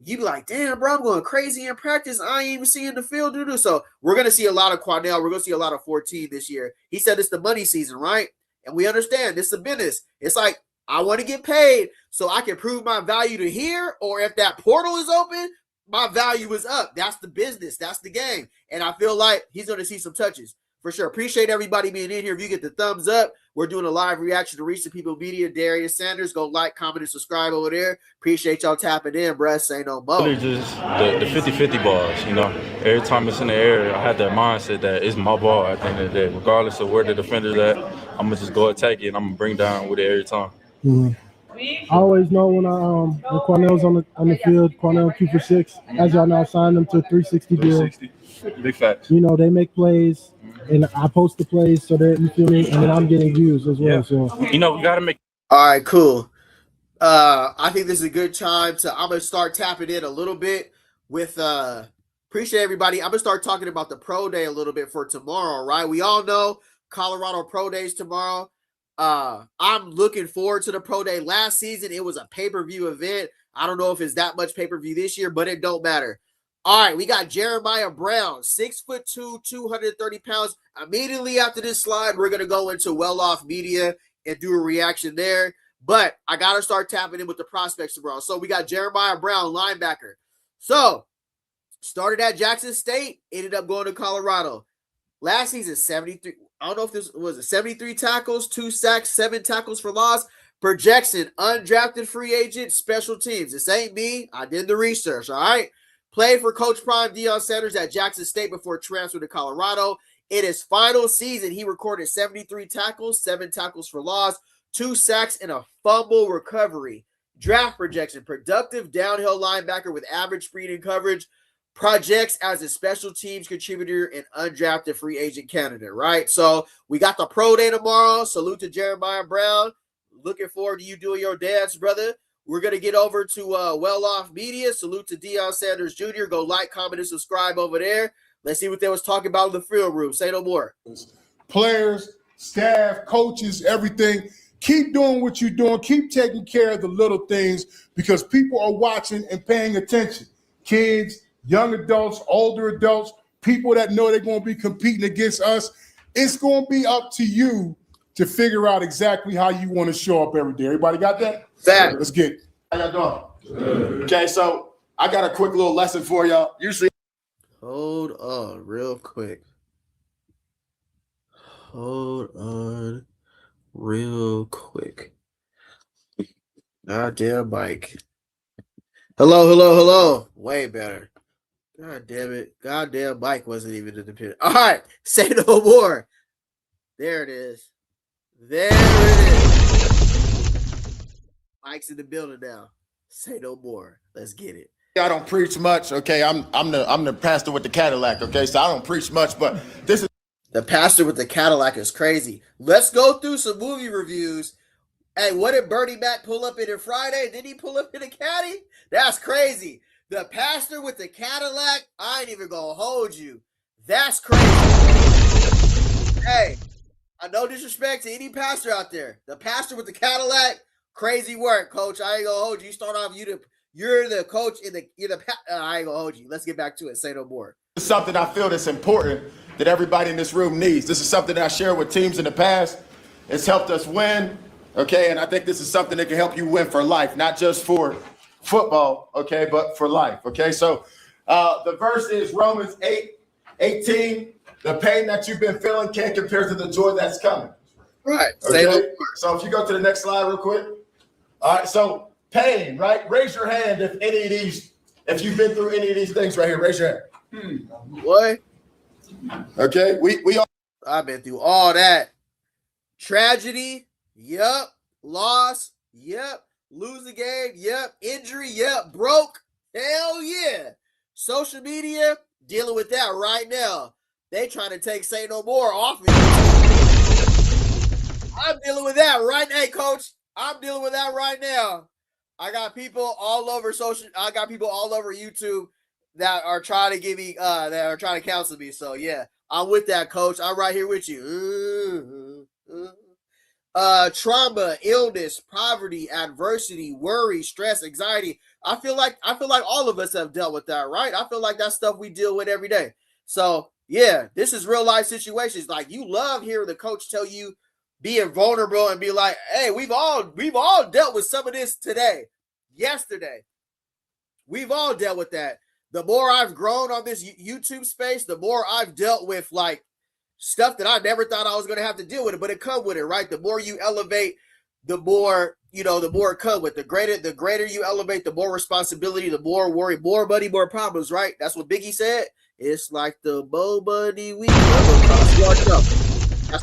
You be like, damn, bro, I'm going crazy in practice. I ain't even seeing the field do. So we're going to see a lot of Quanell. We're going to see a lot of 14 this year. He said it's the money season, right? And we understand this is a business. It's like, I want to get paid so I can prove my value to here, or if that portal is open, my value is up. That's the business. That's the game. And I feel like he's going to see some touches. For sure. Appreciate everybody being in here. If you get the thumbs up, we're doing a live reaction to Reach the People Media. Darius Sanders. Go like, comment, and subscribe over there. Appreciate y'all tapping in, bruh. Say no more. Really just the 50-50 balls, you know. Every time it's in the air, I had that mindset that it's my ball at the end of the day. Regardless of where the defender's at, I'm going to just go attack it, and I'm going to bring down with it every time. Mm-hmm. I always know when Quanell's on the field, Quanell 2 for 6. As y'all know, signed them to a 360 deal. 360. Big facts. You know, they make plays. And I post the plays so that you feel me, and then I'm getting views as well. Yeah. So you know, we gotta make. All right, cool. I think this is a good time to. I'm gonna start tapping in a little bit with. Appreciate everybody. I'm gonna start talking about the pro day a little bit for tomorrow. Right? We all know Colorado Pro Days tomorrow. I'm looking forward to the pro day. Last season it was a pay-per-view event. I don't know if it's that much pay-per-view this year, but it don't matter. All right, we got Jeremiah Brown, 6'2", 230 pounds. Immediately after this slide, we're going to go into Well-Off Media and do a reaction there. But I got to start tapping in with the prospects tomorrow. So we got Jeremiah Brown, linebacker. So started at Jackson State, ended up going to Colorado. Last season, 73. I don't know if this was it, 73 tackles, 2 sacks, 7 tackles for loss. Projection, undrafted free agent, special teams. This ain't me. I did the research, all right? Played for Coach Prime Deion Sanders at Jackson State before transfer to Colorado. In his final season, he recorded 73 tackles, 7 tackles for loss, 2 sacks, and a fumble recovery. Draft projection, productive downhill linebacker with average speed and coverage. Projects as a special teams contributor and undrafted free agent candidate, right? So we got the pro day tomorrow. Salute to Jeremiah Brown. Looking forward to you doing your dance, brother. We're going to get over to Well-Off Media. Salute to Deion Sanders Jr. Go like, comment, and subscribe over there. Let's see what they was talking about in the field room. Say no more. Players, staff, coaches, everything. Keep doing what you're doing. Keep taking care of the little things because people are watching and paying attention. Kids, young adults, older adults, people that know they're going to be competing against us. It's going to be up to you to figure out exactly how you want to show up every day. Everybody got that? That. Let's get it. How y'all doing? Okay, so I got a quick little lesson for y'all. Usually, hold on real quick. Hold on real quick. Goddamn Mike. Hello. Way better. God damn it. Goddamn Mike wasn't even in the pit. All right. Say no more. There it is. There it is. Mike's in the building now. Say no more. Let's get it. I don't preach much. Okay, I'm the pastor with the Cadillac. Okay, so I don't preach much, but this is the pastor with the Cadillac is crazy. Let's go through some movie reviews. Hey, what did Bernie Mac pull up in it Friday? Did he pull up in a caddy? That's crazy. The pastor with the Cadillac. I ain't even gonna hold you. That's crazy. Hey. No disrespect to any pastor out there. The pastor with the Cadillac, crazy work, coach. I ain't gonna hold you. You start off, you're the coach I ain't gonna hold you. Let's get back to it. Say no more. This is something I feel that's important that everybody in this room needs. This is something that I shared with teams in the past. It's helped us win, okay? And I think this is something that can help you win for life, not just for football, okay, but for life, okay? So the verse is Romans 8:18. The pain that you've been feeling can't compare to the joy that's coming. Right. Okay? So if you go to the next slide real quick. All right, so pain, right? Raise your hand if you've been through any of these things right here. Raise your hand. What? Okay, we all. I've been through all that. Tragedy, yep. Loss, yep. Lose the game, yep. Injury, yep. Broke, hell yeah. Social media, dealing with that right now. They trying to take Say No More off me. I'm dealing with that right now, Coach. I'm dealing with that right now. I got people all over YouTube that are trying to give me that are trying to counsel me. So yeah, I'm with that, Coach. I'm right here with you. Trauma, illness, poverty, adversity, worry, stress, anxiety. I feel like all of us have dealt with that, right? I feel like that's stuff we deal with every day. So yeah, this is real life situations. Like, you love hearing the coach tell you, being vulnerable and be like, hey, we've all dealt with some of this today, yesterday. We've all dealt with that. The more I've grown on this YouTube space, the more I've dealt with like stuff that I never thought I was going to have to deal with it, but it come with it, right? The more you elevate, the more, the more it come with. The greater you elevate, the more responsibility, the more worry, more money, more problems, right? That's what Biggie said. It's like the more money we That's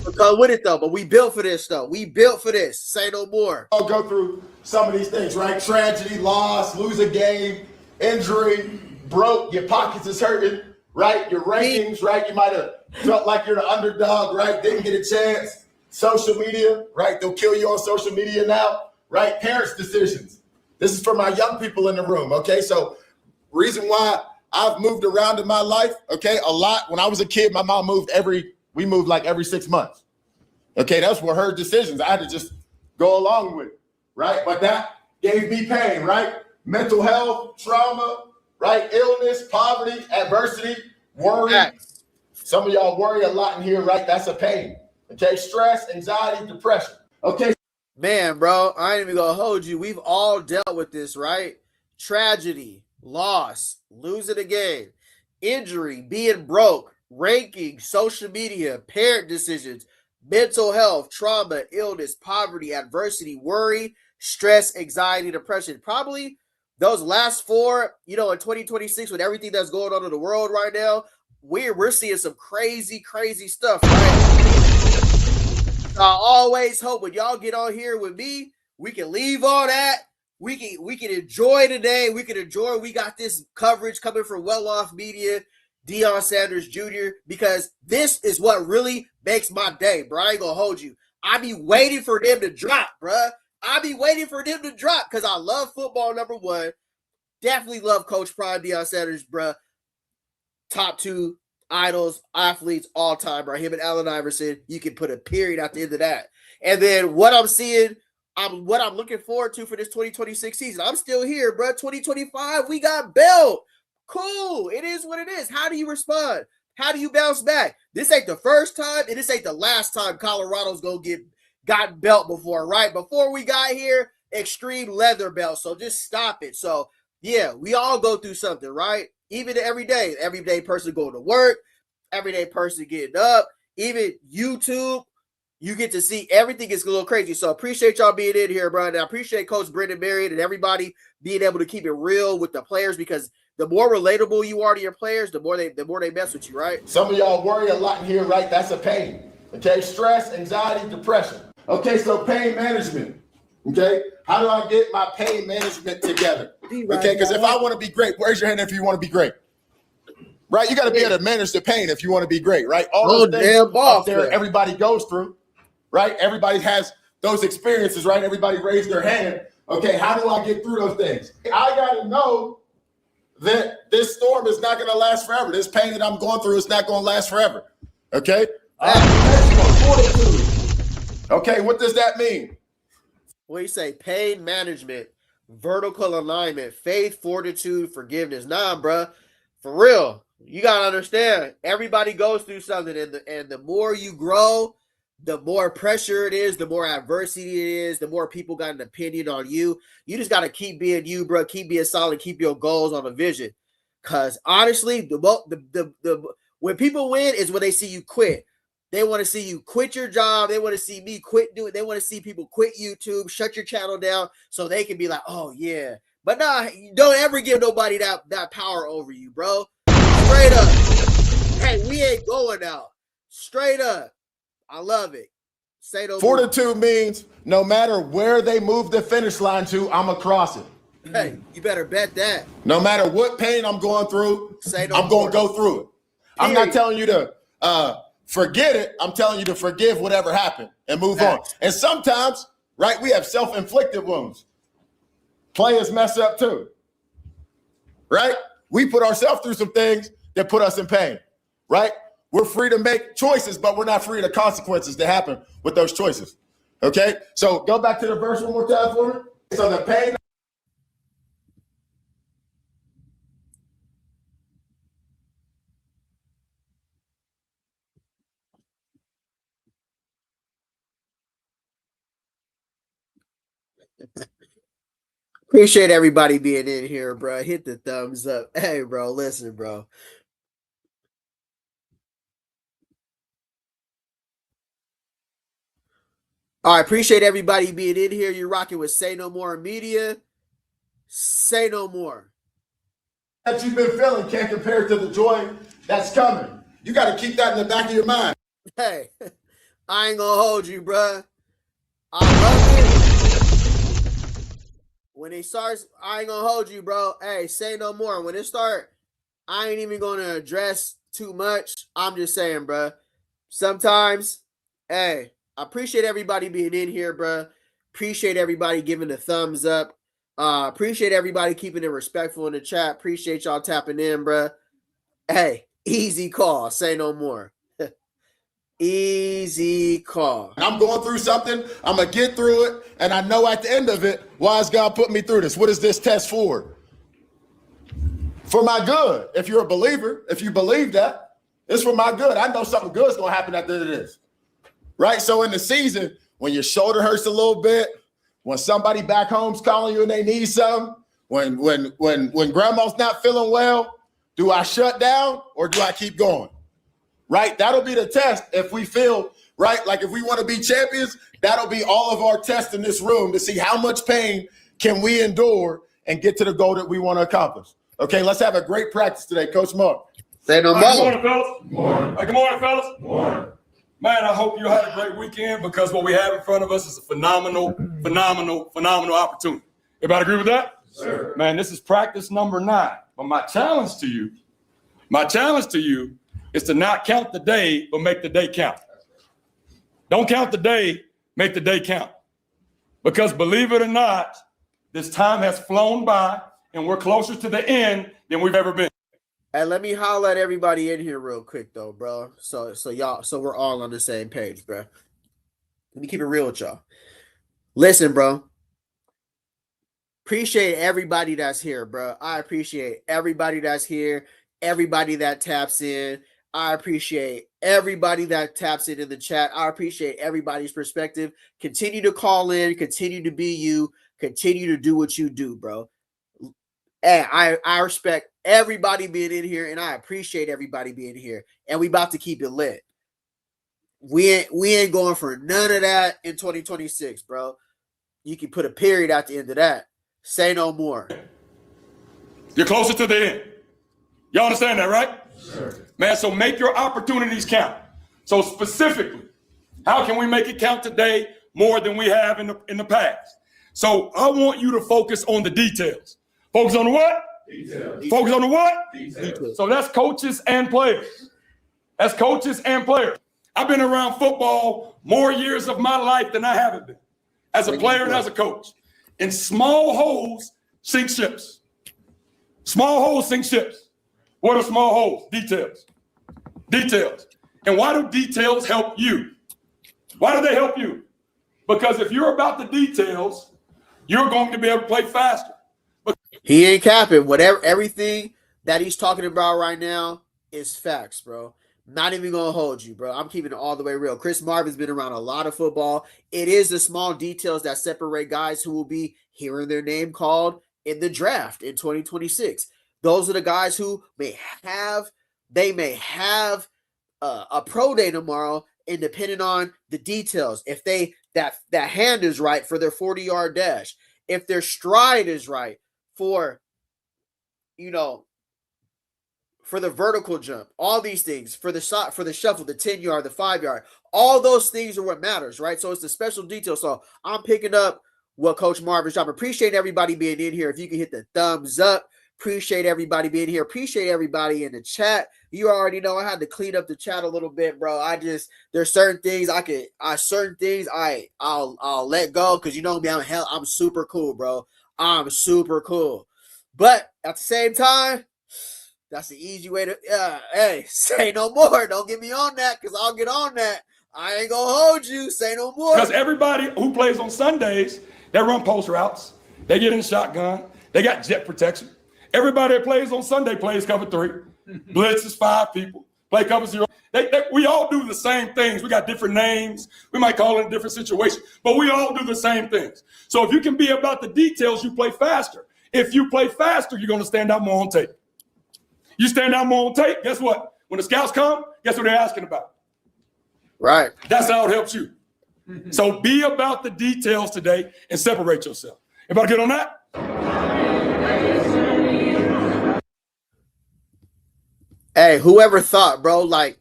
what come with it, though. But we built for this, though. We built for this. Say no more. I'll go through some of these things, right? Tragedy, loss, lose a game, injury, broke, your pockets is hurting, right? Your rankings, right? You might have felt like you're the underdog, right? Didn't get a chance. Social media, right? They'll kill you on social media now, right? Parents' decisions. This is for my young people in the room, okay? So reason why I've moved around in my life, okay, a lot. When I was a kid, my mom we moved like every 6 months. Okay, that's what her decisions. I had to just go along with it, right? But that gave me pain, right? Mental health, trauma, right? Illness, poverty, adversity, worry. Facts. Some of y'all worry a lot in here, right? That's a pain. Okay, stress, anxiety, depression. Okay. Man, bro, I ain't even gonna hold you. We've all dealt with this, right? Tragedy, loss, losing a game, injury, being broke, ranking, social media, parent decisions, mental health, trauma, illness, poverty, adversity, worry, stress, anxiety, depression. Probably those last four, in 2026 with everything that's going on in the world right now, we're seeing some crazy, crazy stuff, right? I always hope when y'all get on here with me, we can leave all that. We can enjoy today. We got this coverage coming from Well Off Media, Deion Sanders Jr., because this is what really makes my day, bro. I ain't gonna hold you. I be waiting for them to drop, bro. I be waiting for them to drop because I love football, number one. Definitely love Coach Prime, Deion Sanders, bro. Top two idols, athletes, all time, bro. Him and Allen Iverson. You can put a period at the end of that. And then what I'm seeing, what I'm looking forward to for this 2026 season. I'm still here, bro. 2025, we got belt. Cool. It is what it is. How do you respond? How do you bounce back? This ain't the first time, and this ain't the last time Colorado's gonna got belt before, right? Before we got here, extreme leather belt. So just stop it. So yeah, we all go through something, right? Even everyday person going to work, everyday person getting up, even YouTube, you get to see everything is a little crazy. So appreciate y'all being in here, bro. And I appreciate Coach Brennan Marion and everybody being able to keep it real with the players, because the more relatable you are to your players, the more they mess with you, right? Some of y'all worry a lot in here, right? That's a pain. Okay, stress, anxiety, depression. Okay, so pain management. Okay, how do I get my pain management together? Okay, because if I want to be great, raise your hand if you want to be great. Right, you got to be able to manage the pain if you want to be great, right? All those things up there, everybody goes through, right? Everybody has those experiences, right? Everybody raised their hand. Okay, how do I get through those things? I got to know that this storm is not going to last forever. This pain that I'm going through is not going to last forever. Okay? Fortitude. Okay, what does that mean? What do you say? Pain management, vertical alignment, faith, fortitude, forgiveness. Nah, bro. For real. You got to understand, everybody goes through something, and the more you grow, the more pressure it is, the more adversity it is, the more people got an opinion on you. You just got to keep being you, bro. Keep being solid. Keep your goals on a vision. Because honestly, when people win is when they see you quit. They want to see you quit your job. They want to see me quit doing. They want to see people quit YouTube, shut your channel down, so they can be like, oh yeah. But nah, don't ever give nobody that power over you, bro. Straight up. Hey, we ain't going out. Straight up. I love it. Say no more. Fortitude means no matter where they move the finish line to, I'm across it. Hey, you better bet that. No matter what pain I'm going through, Say no I'm going more. to go through it. I'm not telling you to forget it. I'm telling you to forgive whatever happened and move on. And sometimes, right, we have self-inflicted wounds. Players mess up too, right? We put ourselves through some things that put us in pain, right? We're free to make choices, but we're not free of the consequences that happen with those choices, okay? So go back to the verse one more time for me. So the pain. Appreciate everybody being in here, bro. Hit the thumbs up. Hey, bro, listen, bro. All right, appreciate everybody being in here. You're rocking with Say No More Media. Say no more. That you've been feeling can't compare to the joy that's coming. You got to keep that in the back of your mind. Hey, I ain't gonna hold you, bro. I love it. When it starts, I ain't gonna hold you, bro. Hey, say no more. When it start, I ain't even gonna address too much. I'm just saying, bro. Sometimes, hey, I appreciate everybody being in here, bro. Appreciate everybody giving the thumbs up. Appreciate everybody keeping it respectful in the chat. Appreciate y'all tapping in, bro. Hey, easy call. Say no more. Easy call. I'm going through something. I'm going to get through it. And I know at the end of it, why has God put me through this? What is this test for? For my good. If you're a believer, if you believe that, it's for my good. I know something good is going to happen at the end of this. Right? So in the season, when your shoulder hurts a little bit, when somebody back home's calling you and they need something, when grandma's not feeling well, do I shut down or do I keep going? Right? That'll be the test if we feel, right? Like if we want to be champions, that'll be all of our tests in this room to see how much pain can we endure and get to the goal that we want to accomplish. Okay, let's have a great practice today. Coach Mark. Say no more. Good morning, fellas. Good morning, fellas. Man, I hope you had a great weekend because what we have in front of us is a phenomenal opportunity. Everybody agree with that? Sir. Man, this is practice number 9. But my challenge to you is to not count the day, but make the day count. Don't count the day, make the day count. Because believe it or not, this time has flown by and we're closer to the end than we've ever been. Hey, let me holler at everybody in here real quick though, bro. So we're all on the same page, bro. Let me keep it real with y'all. Listen, bro. Appreciate everybody that's here, bro. I appreciate everybody that's here, everybody that taps in. I appreciate everybody that taps in the chat. I appreciate everybody's perspective. Continue to call in, continue to be you, continue to do what you do, bro. And I respect everybody being in here, and I appreciate everybody being here. And we about to keep it lit. We ain't going for none of that in 2026, bro. You can put a period at the end of that. Say no more. You're closer to the end. Y'all understand that, right? Sure. Man, so make your opportunities count. So specifically, how can we make it count today more than we have in the past? So I want you to focus on the details. Focus on the what? Details. Focus on the what? Details. So that's coaches and players. That's coaches and players. I've been around football more years of my life than I haven't been as a player and as a coach. And small holes sink ships. Small holes sink ships. What are small holes? Details. Details. And why do details help you? Why do they help you? Because if you're about the details, you're going to be able to play faster. He ain't capping. Everything that he's talking about right now is facts, bro. Not even gonna hold you, bro. I'm keeping it all the way real. Chris Marvin's been around a lot of football. It is the small details that separate guys who will be hearing their name called in the draft in 2026. Those are the guys who may have a pro day tomorrow, and depending on the details, if that hand is right for their 40-yard dash, if their stride is right for for the vertical jump, all these things, for the shot, for the shuffle, the 10-yard, the 5-yard, all those things are what matters, right? So it's the special details. So I'm picking up what Coach Marvin's job. Appreciate everybody being in here. If you can hit the thumbs up, appreciate everybody being here. Appreciate everybody in the chat. You already know I had to clean up the chat a little bit, bro. There's certain things I'll let go because you know me, I'm super cool, bro. I'm super cool. But at the same time, that's the easy way to, hey, say no more. Don't get me on that because I'll get on that. I ain't going to hold you. Say no more. Because everybody who plays on Sundays, they run post routes. They get in shotgun. They got jet protection. Everybody that plays on Sunday plays cover 3. Blitz is 5 people. Play cover 0. We all do the same things. We got different names. We might call it a different situation, but we all do the same things. So if you can be about the details, you play faster. If you play faster, you're going to stand out more on tape. You stand out more on tape, guess what? When the scouts come, guess what they're asking about? Right. That's how it helps you. So be about the details today and separate yourself. Everybody get on that? Hey, whoever thought, bro, like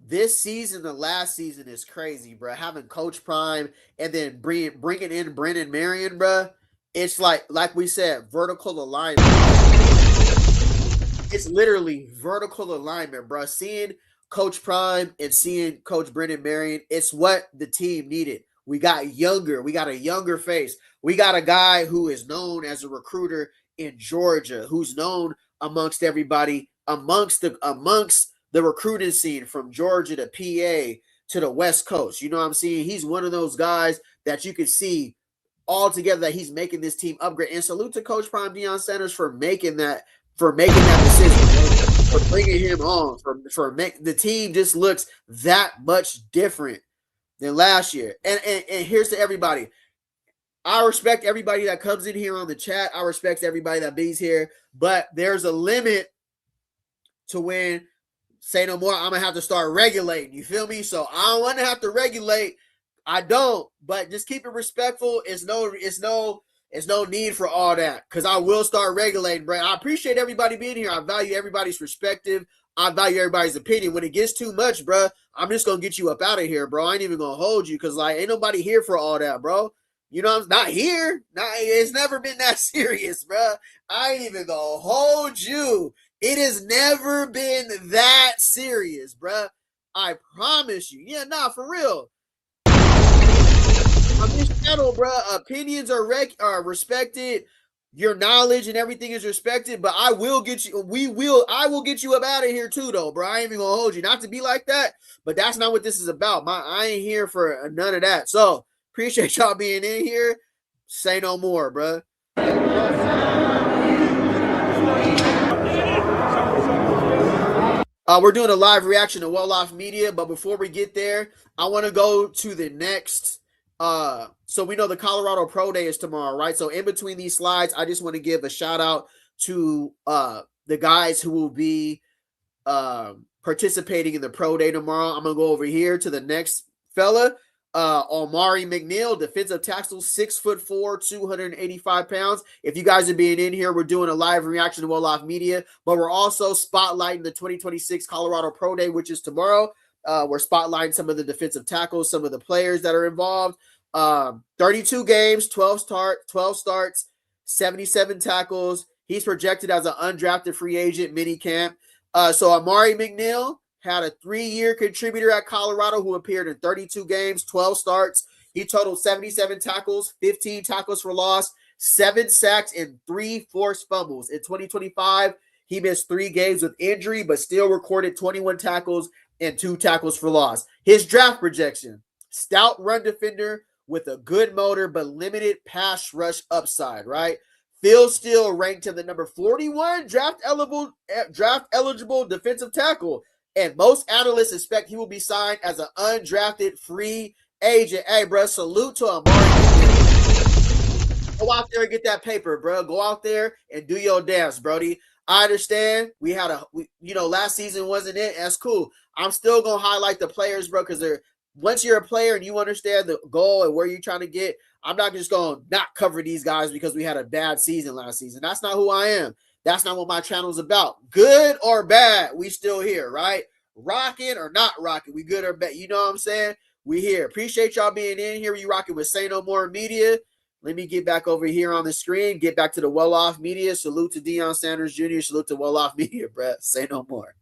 this season, the last season is crazy, bro. Having Coach Prime and then bringing in Brennan Marion, bro. It's like we said, vertical alignment. It's literally vertical alignment, bro. Seeing Coach Prime and seeing Coach Brennan Marion, it's what the team needed. We got younger. We got a younger face. We got a guy who is known as a recruiter in Georgia, who's known amongst everybody, amongst the recruiting scene from Georgia to PA to the West Coast. You know what I'm saying? He's one of those guys that you can see all together that he's making this team upgrade. And salute to Coach Prime Deion Sanders for making that decision, for bringing him on, for make the team just looks that much different than last year. And here's to everybody. I respect everybody that comes in here on the chat. I respect everybody that be's here, but there's a limit to when say no more. I'm gonna have to start regulating. You feel me? So I don't want to have to regulate. I don't, but just keep it respectful. It's no need for all that because I will start regulating, bro. I appreciate everybody being here. I value everybody's perspective. I value everybody's opinion. When it gets too much, bro, I'm just gonna get you up out of here, bro. I ain't even gonna hold you because like ain't nobody here for all that, bro. You know, I'm not here. It's never been that serious, bro. I ain't even gonna hold you. It has never been that serious, bro. I promise you. Yeah, nah, for real. On this channel, bro, opinions are respected. Your knowledge and everything is respected, but I will get you. I will get you up out of here too, though, bro. I ain't even gonna hold you. Not to be like that, but that's not what this is about. I ain't here for none of that. So appreciate y'all being in here. Say no more, bro. We're doing a live reaction to Well-Off Media, but before we get there, I want to go to the next. So we know the Colorado Pro Day is tomorrow, right? So in between these slides, I just want to give a shout out to the guys who will be participating in the Pro Day tomorrow. I'm gonna go over here to the next fella. Omari McNeil, defensive tackle, 6'4", 285 pounds. If you guys are being in here, we're doing a live reaction to Well-Off Media, but we're also spotlighting the 2026 Colorado Pro Day, which is tomorrow. We're spotlighting some of the defensive tackles, some of the players that are involved. 32 games, 12 starts, 77 tackles. He's projected as an undrafted free agent mini camp. So Omari McNeil had a 3-year contributor at Colorado who appeared in 32 games, 12 starts. He totaled 77 tackles, 15 tackles for loss, 7 sacks, and 3 forced fumbles. In 2025, he missed 3 games with injury, but still recorded 21 tackles and 2 tackles for loss. His draft projection, stout run defender with a good motor but limited pass rush upside, right? Phil Steele ranked him the number 41 draft eligible defensive tackle. And most analysts expect he will be signed as an undrafted free agent. Hey, bro, salute to him. Go out there and get that paper, bro. Go out there and do your dance, Brody. I understand last season wasn't it. That's cool. I'm still going to highlight the players, bro, because once you're a player and you understand the goal and where you're trying to get, I'm not just going to not cover these guys because we had a bad season last season. That's not who I am. That's not what my channel is about. Good or bad, we still here, right? Rocking or not rocking, we good or bad. You know what I'm saying? We here. Appreciate y'all being in here. You rocking with Say No More Media. Let me get back over here on the screen. Get back to the Well Off Media. Salute to Deion Sanders Jr. Salute to Well Off Media, bruh. Say no more.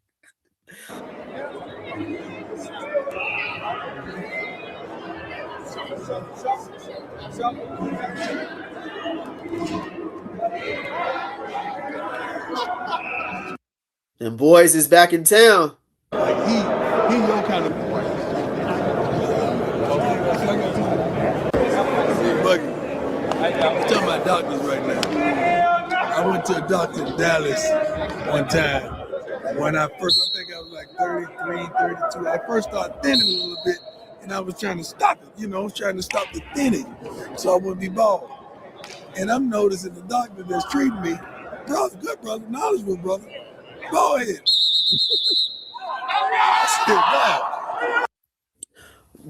Them boys is back in town. Like he your kind of boy. I'm telling my doctors right now. I went to a doctor in Dallas one time. When I think I was like 33, 32. I first started thinning a little bit, and I was trying to stop it, trying to stop the thinning so I wouldn't be bald. And I'm noticing the doctor that's treating me, brother, good brother, knowledgeable brother, go ahead.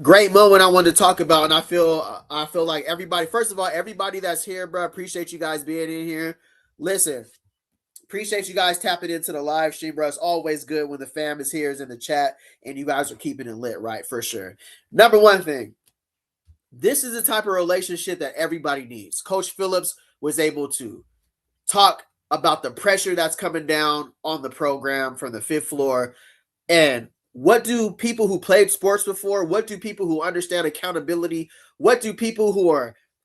Great moment I wanted to talk about, and I feel like everybody, first of all, everybody that's here, bro, appreciate you guys being in here. Listen, appreciate you guys tapping into the live stream, bro. It's always good when the fam is here, is in the chat, and you guys are keeping it lit, right? For sure. Number one thing, this is the type of relationship that everybody needs. Coach Phillips was able to talk about the pressure that's coming down on the program from the fifth floor, and what do people who played sports before, what do people who understand accountability, what do people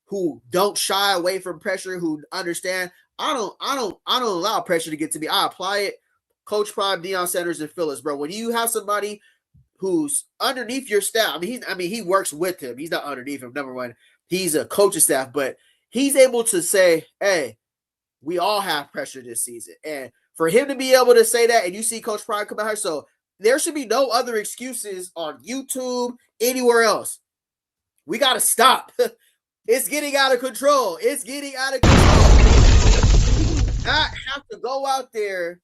who don't shy away from pressure, who understand, I don't allow pressure to get to me. I apply it. Coach Prime, Deion Sanders, and Phillips, bro. When you have somebody who's underneath your staff, he works with him. He's not underneath him. Number one, he's a coaching staff, but he's able to say, hey, we all have pressure this season. And for him to be able to say that, and you see Coach Prime come out here, so there should be no other excuses on YouTube, anywhere else. We got to stop. It's getting out of control. It's getting out of control. You do not have to go out there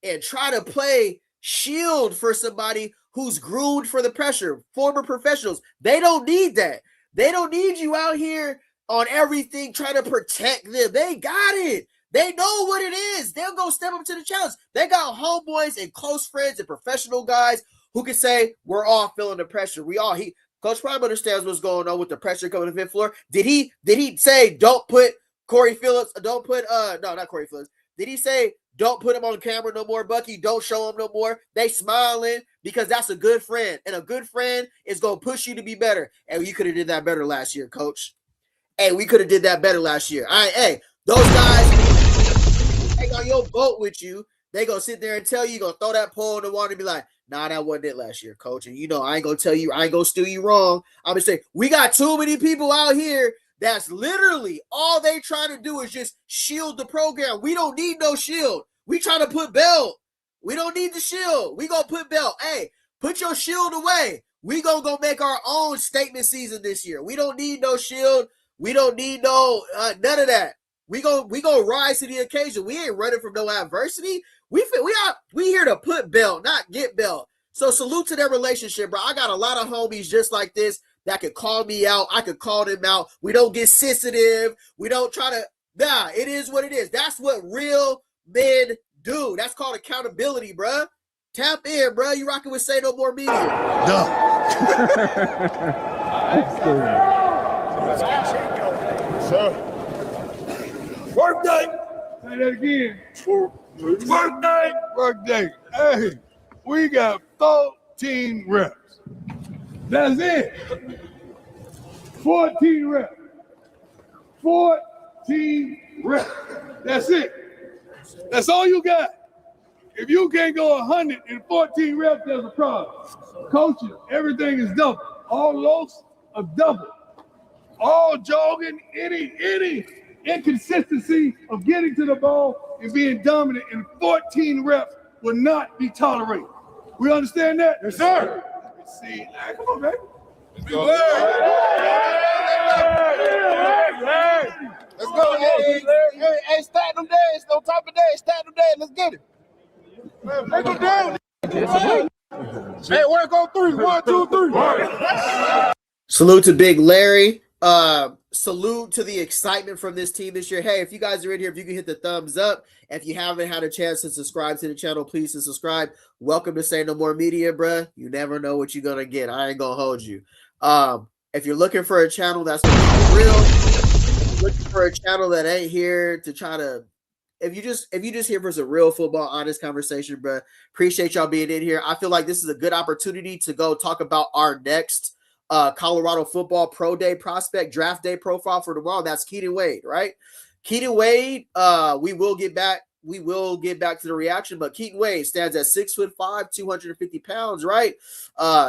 and try to play shield for somebody who's groomed for the pressure. Former professionals, they don't need that. They don't need you out here on everything trying to protect them. They got it. They know what it is. They'll go step up to the challenge. They got homeboys and close friends and professional guys who can say, we're all feeling the pressure. Coach Prime understands what's going on with the pressure coming to the fifth floor. Did he say, don't put Corey Phillips, not Corey Phillips. Did he say, don't put him on camera no more, Bucky? Don't show him no more. They smiling because that's a good friend. And a good friend is going to push you to be better. And you could have did that better last year, Coach. Hey, we could have did that better last year. Those guys on your boat with you, they gonna sit there and tell you, gonna throw that pole in the water and be like, nah, that wasn't it last year, Coach. And I ain't gonna tell you, I ain't gonna steal you wrong. I'm gonna say, we got too many people out here that's literally all they trying to do is just shield the program. We don't need no shield. We trying to put belt. We don't need the shield. We gonna put belt. Hey, put your shield away. We gonna go make our own statement season this year. We don't need no shield. We don't need no none of that. We go rise to the occasion. We ain't running from no adversity. We here to put belt, not get belt. So salute to their relationship, bro. I got a lot of homies just like this that could call me out. I could call them out. We don't get sensitive. We don't try to. Nah, it is what it is. That's what real men do. That's called accountability, bro. Tap in, bro. You rocking with Say No More Media. Sir. Work day. Say that again. Work day. Work day. Hey, we got 14 reps. That's it. 14 reps. 14 reps. That's it. That's all you got. If you can't go 114 reps, there's a problem. Coaches, everything is double. All lows are double. All jogging, any inconsistency of getting to the ball and being dominant in 14 reps will not be tolerated. We understand that? Yes, sir. Let's see. Come on, baby. Let's go. Let's go. Hey, stack them days. On top of days, stack them days. Let's get it. Break them down. Hey, work on 3. 1, 2, 3. Salute to Big Larry. salute to the excitement from this team this year. Hey, if you guys are in here, if you can hit the thumbs up. If you haven't had a chance to subscribe to the channel, please subscribe. Welcome to Say No More Media, bruh. You never know what you're gonna get. I ain't gonna hold you. If you're looking for a channel that's real, looking for a channel that ain't here to try to, if you just here for some real football, honest conversation, bruh, appreciate y'all being in here. I feel like this is a good opportunity to go talk about our next Colorado football pro day prospect draft day profile for tomorrow. That's Keaton Wade, right? Keaton Wade, we will get back to the reaction, but Keaton Wade stands at 6'5", 250 pounds, right?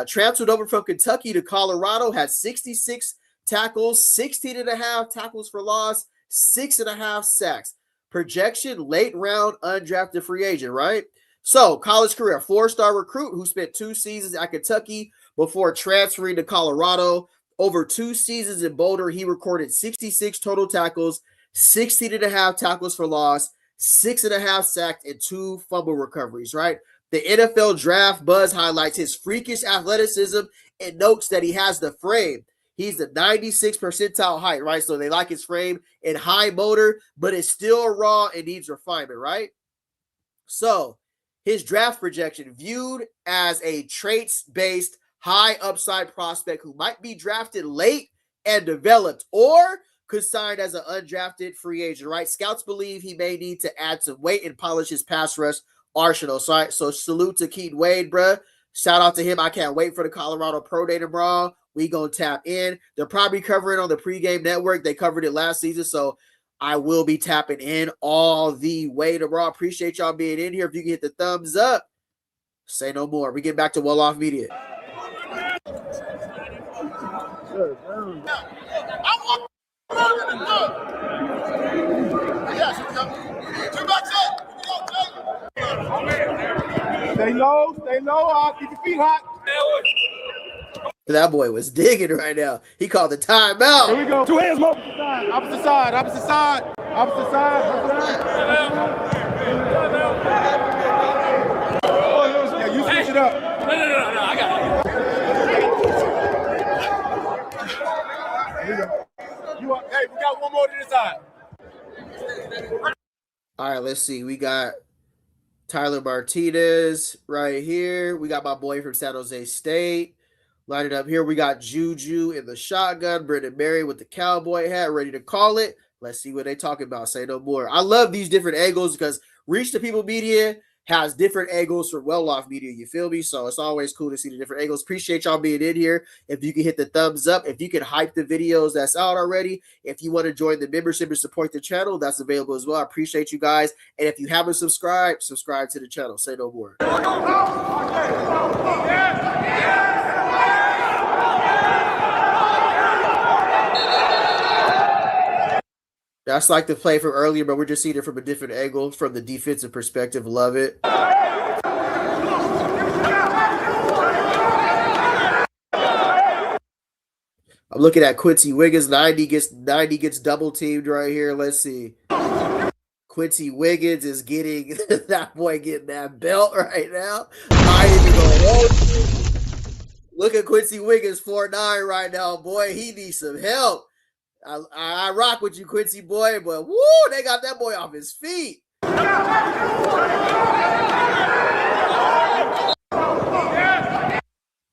Transferred over from Kentucky to Colorado, had 66 tackles, 16.5 tackles for loss, 6.5 sacks. Projection, late round, undrafted free agent, right? So, college career, 4-star recruit who spent 2 seasons at Kentucky before transferring to Colorado. Over 2 seasons in Boulder, he recorded 66 total tackles, 16.5 tackles for loss, 6.5 sacked, and 2 fumble recoveries, right? The NFL Draft Buzz highlights his freakish athleticism and notes that he has the frame. He's the 96th percentile height, right? So they like his frame and high motor, but it's still raw and needs refinement, right? So his draft projection, viewed as a traits-based high upside prospect who might be drafted late and developed, or could sign as an undrafted free agent, right? Scouts believe he may need to add some weight and polish his pass rush arsenal. So salute to Keaton Wade, bruh. Shout out to him. I can't wait for the Colorado Pro Day tomorrow. We gonna tap in. They're probably covering it on the pregame network. They covered it last season, so I will be tapping in all the way tomorrow. Appreciate y'all being in here. If you can hit the thumbs up, say no more. We get back to Well Off Media. Stay low. I'll keep your feet hot. That boy was digging right now. He called the timeout. Here we go. 2 hands, more. Opposite side. Yeah, you switch it up. No, I got it. Here we go. Hey, we got one more to this side. All right, let's see. We got Tyler Martinez right here. We got my boy from San Jose State. Line it up here. We got Juju in the shotgun. Brennan Marion with the cowboy hat, ready to call it. Let's see what they talking about. Say no more. I love these different angles because Reach the People Media has different angles for Well Off Media. You feel me? So it's always cool to see the different angles. Appreciate y'all being in here. If you can hit the thumbs up, if you can hype the videos that's out already, if you want to join the membership and support the channel, that's available as well. I appreciate you guys. And if you haven't subscribed, subscribe to the channel. Say no more. That's like the play from earlier, but we're just seeing it from a different angle, from the defensive perspective. Love it. I'm looking at Quincy Wiggins. 90 gets double teamed right here. Let's see. Quincy Wiggins is getting that boy getting that belt right now. Look at Quincy Wiggins, 4'9" right now, boy. He needs some help. I rock with you, Quincy boy, but woo, they got that boy off his feet.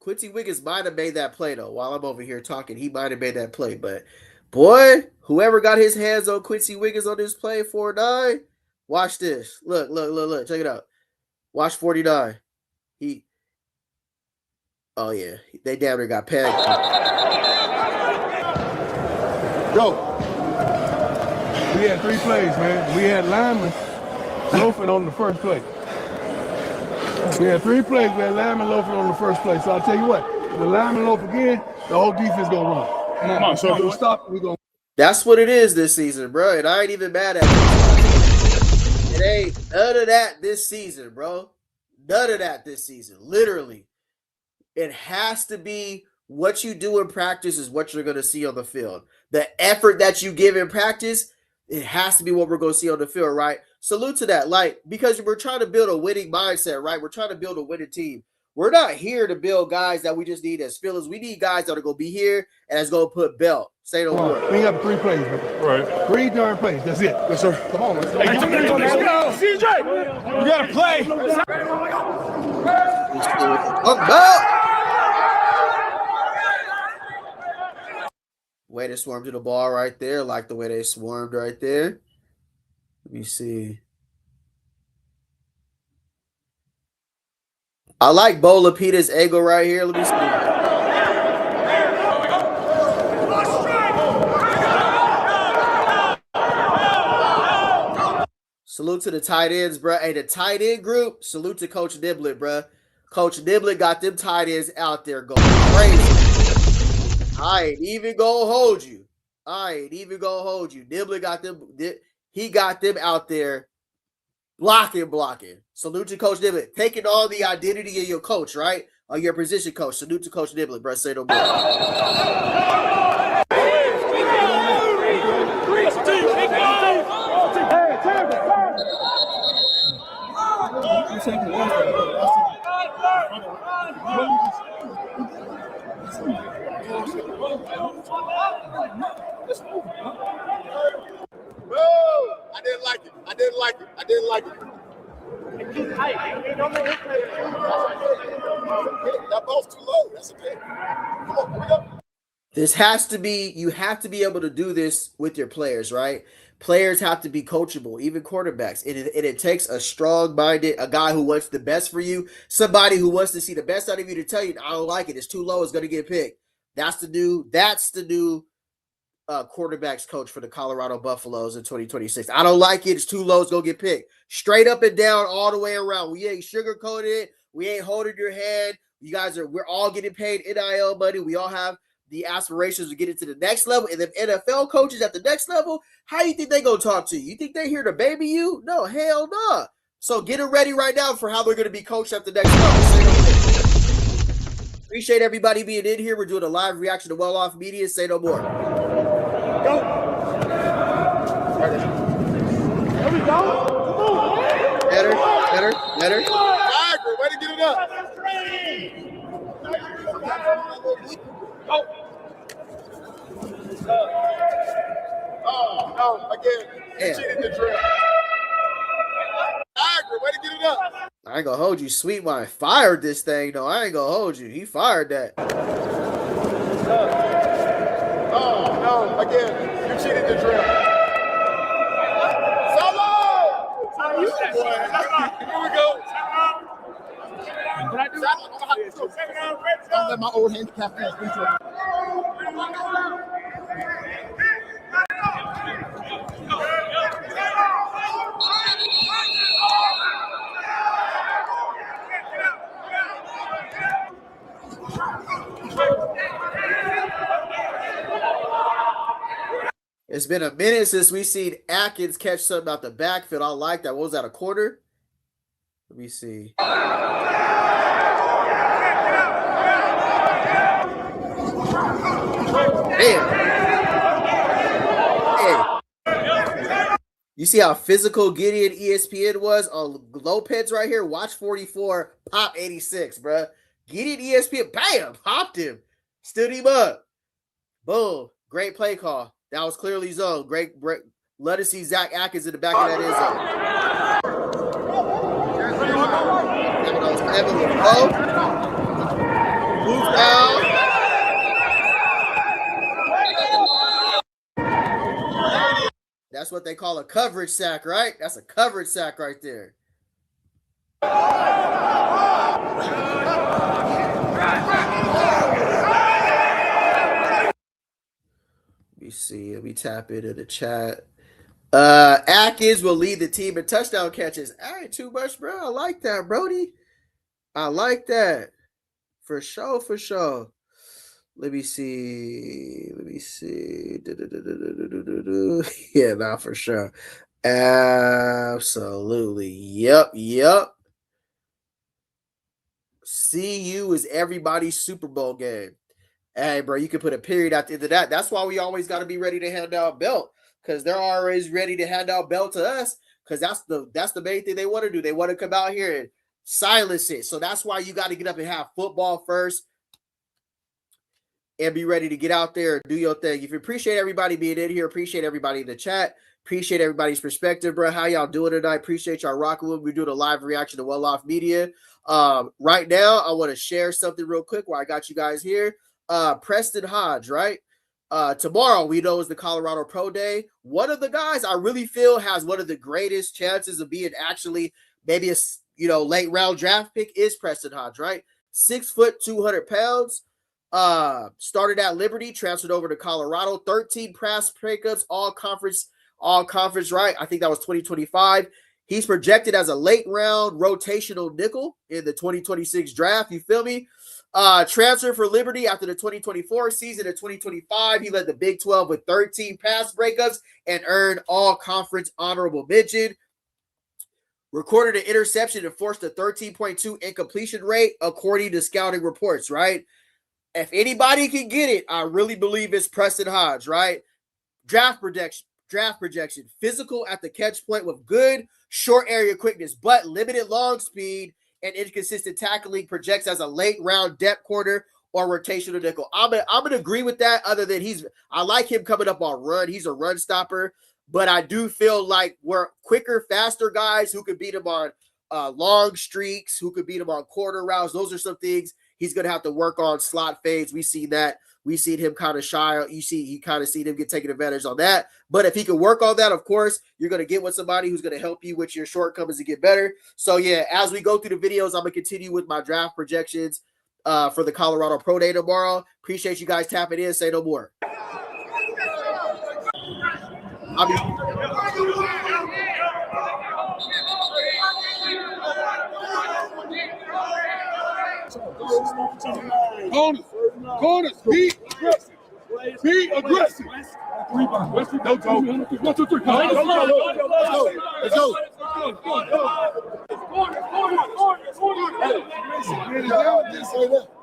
Quincy Wiggins might have made that play, though. While I'm over here talking, he might have made that play. But, boy, whoever got his hands on Quincy Wiggins on this play, 4'9", watch this. Look. Check it out. Watch 49. Oh, yeah. They damn near got pegged. Go. We had 3 plays, man. We had linemen loafing on the first play. We had 3 plays. We had linemen loafing on the first play. So I'll tell you what, if the linemen loaf again, the whole defense gonna run. Come on. So if we stop, we gonna. That's what it is this season, bro. And I ain't even mad at it. It ain't none of that this season, bro. None of that this season. Literally. It has to be what you do in practice is what you're going to see on the field. The effort that you give in practice, it has to be what we're going to see on the field, right? Salute to that. Like, because we're trying to build a winning mindset, right? We're trying to build a winning team. We're not here to build guys that we just need as fillers. We need guys that are going to be here and that's going to put belt. Say no more. We got 3 plays, man. Right. 3 darn plays. That's it. Yes, sir. Come on, man. Hey, let's go. CJ, you got to play. Way to swarm to the ball right there. Like the way they swarmed right there. Let me see. I like Bo Lapita's angle right here. Let me see. Salute to the tight ends, bro. Hey, the tight end group, salute to Coach Niblett, bro. Coach Niblett got them tight ends out there going crazy. I ain't even gonna hold you. Niblett got them. He got them out there blocking. Salute to Coach Niblett. Taking all the identity of your coach, right? Or your position coach. Salute to Coach Niblett, bro. Say no more. I didn't like it. That ball's too low. That's okay. Come on, here we go. This has to be, you have to be able to do this with your players, right? Players have to be coachable, even quarterbacks. And it takes a strong-minded, a guy who wants the best for you, somebody who wants to see the best out of you to tell you, I don't like it, it's too low, it's going to get picked. That's the new quarterbacks coach for the Colorado Buffaloes in 2026. I don't like it, it's too low, it's going to get picked. Straight up and down, all the way around. We ain't sugarcoated it. We ain't holding your hand. We're all getting paid NIL money. We all have the aspirations to get into the next level. And the NFL coaches at the next level, how you think they gonna talk to you? You think they here to baby you? No, hell no. So get it ready right now for how they're gonna be coached at the next level. Appreciate everybody being in here. We're doing a live reaction to Well Off Media. Say no more. Go. There we go. Better. Tiger, way to get it up. Oh, again. Yeah. Cheated the drill. Tiger, way to get it up. I ain't gonna hold you. Sweet Wine fired this thing, though. I ain't gonna hold you. He fired that. Oh, again. You cheated the drill. Solo! Here we go. Don't let my old handicap fans beat you. It's been a minute since we seen Atkins catch something out the backfield. I like that. What was that, a quarter? Let me see. Damn. Hey. You see how physical Gideon ESPN was on Lopez right here? Watch 44, pop 86, bro. Gideon ESPN, bam, popped him. Stood him up. Boom. Great play call. That was clearly zone. Great. Let us see Zach Atkins in the back of that end zone. That's what they call a coverage sack, right? That's a coverage sack right there. Let me see. Let me tap into the chat. Atkins will lead the team in touchdown catches. All right, too much, bro. I like that, Brody. I like that. For sure. Let me see. Yeah, nah, for sure. Absolutely. Yep. CU is everybody's Super Bowl game. Hey, bro, you can put a period at the end of that. That's why we always got to be ready to hand out belt, because they're always ready to hand out belt to us, because that's the main thing they want to do. They want to come out here and silence it. So that's why you got to get up and have football first and be ready to get out there and do your thing. If you appreciate everybody being in here, appreciate everybody in the chat, appreciate everybody's perspective, bro. How y'all doing tonight? Appreciate y'all rocking with me. We're doing a live reaction to Well Off Media. Right now, I want to share something real quick while I got you guys here. Preston Hodge, right? Tomorrow, we know, is the Colorado Pro Day. One of the guys I really feel has one of the greatest chances of being actually maybe a late round draft pick is Preston Hodge, right? 6 foot, 200 pounds. Started at Liberty, transferred over to Colorado. 13 pass breakups, all conference, right? I think that was 2025. He's projected as a late round rotational nickel in the 2026 draft. You feel me? Transfer for Liberty after the 2024 season. In 2025, he led the Big 12 with 13 pass breakups and earned all conference honorable mention. Recorded an interception and forced a 13.2 incompletion rate, according to scouting reports, right? If anybody can get it, I really believe it's Preston Hodge, right? Draft projection, physical at the catch point with good short area quickness, but limited long speed and inconsistent tackling, projects as a late round depth corner or rotational nickel. I'm gonna agree with that. Other than I like him coming up on run. He's a run stopper, but I do feel like we're quicker, faster guys who could beat him on long streaks, who could beat him on quarter routes. Those are some things he's gonna have to work on. Slot fades, we seen that. We seen him kind of shy. You kind of seen him get taken advantage on that. But if he can work on that, of course, you're going to get with somebody who's going to help you with your shortcomings to get better. So, yeah, as we go through the videos, I'm going to continue with my draft projections for the Colorado Pro Day tomorrow. Appreciate you guys tapping in. Say no more. Corners, be aggressive. Be aggressive. Let's go. 1, 2, 3. Let's go.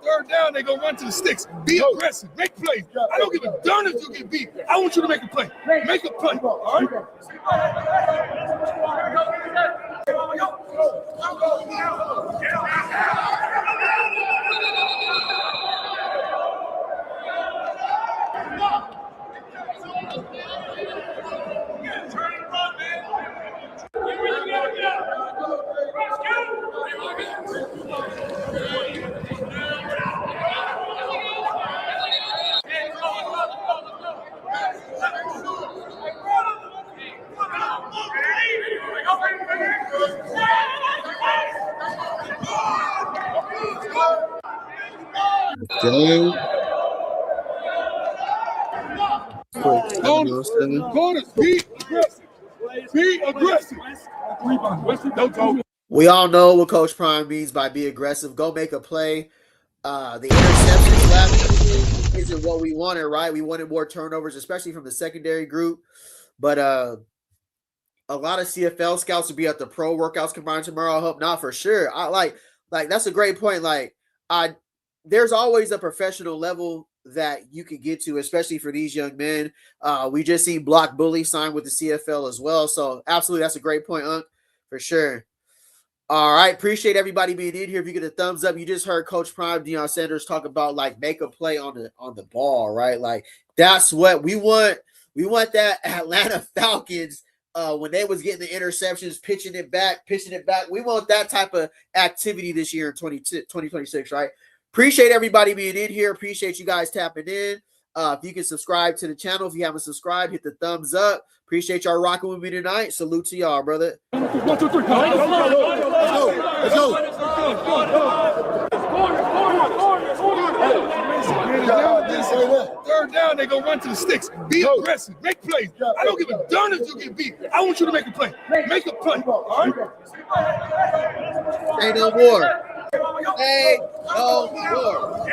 Third down, they go run to the sticks. Be aggressive. Make plays. I don't give a darn if you get beat. I want you to make a play. Make a play. All right? Corners, be aggressive. Be aggressive. We all know what Coach Prime means by be aggressive. Go make a play. The interceptions last isn't what we wanted, right? We wanted more turnovers, especially from the secondary group. But a lot of CFL scouts will be at the pro workouts combined tomorrow. I hope not, for sure. I like that's a great point. There's always a professional level that you can get to, especially for these young men. We just see Block Bully sign with the CFL as well. So absolutely, that's a great point, Unc, for sure. All right, appreciate everybody being in here. If you get a thumbs up, you just heard Coach Prime, Deion Sanders, talk about make a play on the ball, right? That's what we want. We want that Atlanta Falcons when they was getting the interceptions, pitching it back. We want that type of activity this year in 2026, right? Appreciate everybody being in here. Appreciate you guys tapping in. If you can subscribe to the channel, if you haven't subscribed, hit the thumbs up. Appreciate y'all rocking with me tonight. Salute to y'all, brother. 1, 2, 3. Let's go. Third down, they go run to the sticks. Be aggressive. Make plays. I don't give a darn if you get beat. I want you to make a play. Make a play. All right? Say no more. Hey, no more.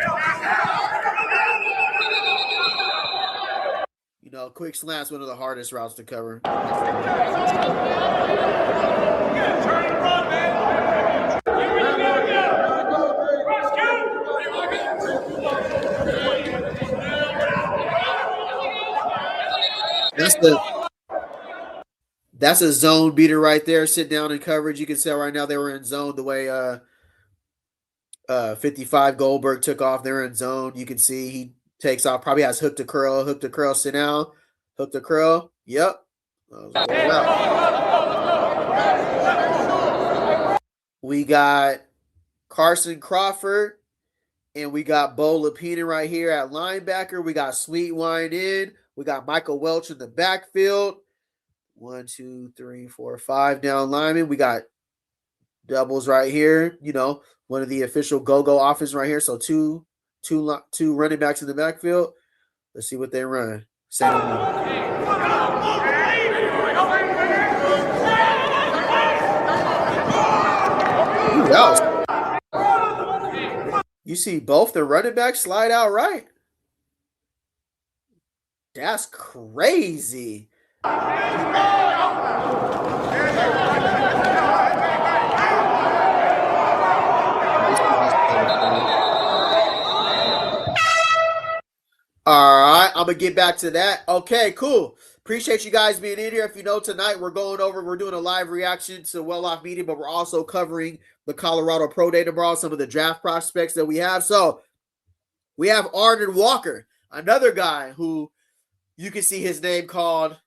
Quick slant's one of the hardest routes to cover. That's a zone beater right there. Sit down in coverage. You can tell right now they were in zone the way 55 Goldberg took off. They're in zone. You can see he takes off. Probably has hook to curl, sit down, hook to curl. Yep. We got Carson Crawford, and we got Bo Lapina right here at linebacker. We got Sweet Wine in. We got Michael Welch in the backfield. 1, 2, 3, 4, 5 down linemen. We got doubles right here. You know, one of the official go-go offense right here. So two running backs in the backfield. Let's see what they run. You see both the running backs slide out right. That's crazy. All right, I'm going to get back to that. Okay, cool. Appreciate you guys being in here. If you know, tonight we're doing a live reaction to Well-Off Media, but we're also covering the Colorado Pro Day tomorrow, some of the draft prospects that we have. So we have Arden Walker, another guy who you can see his name called,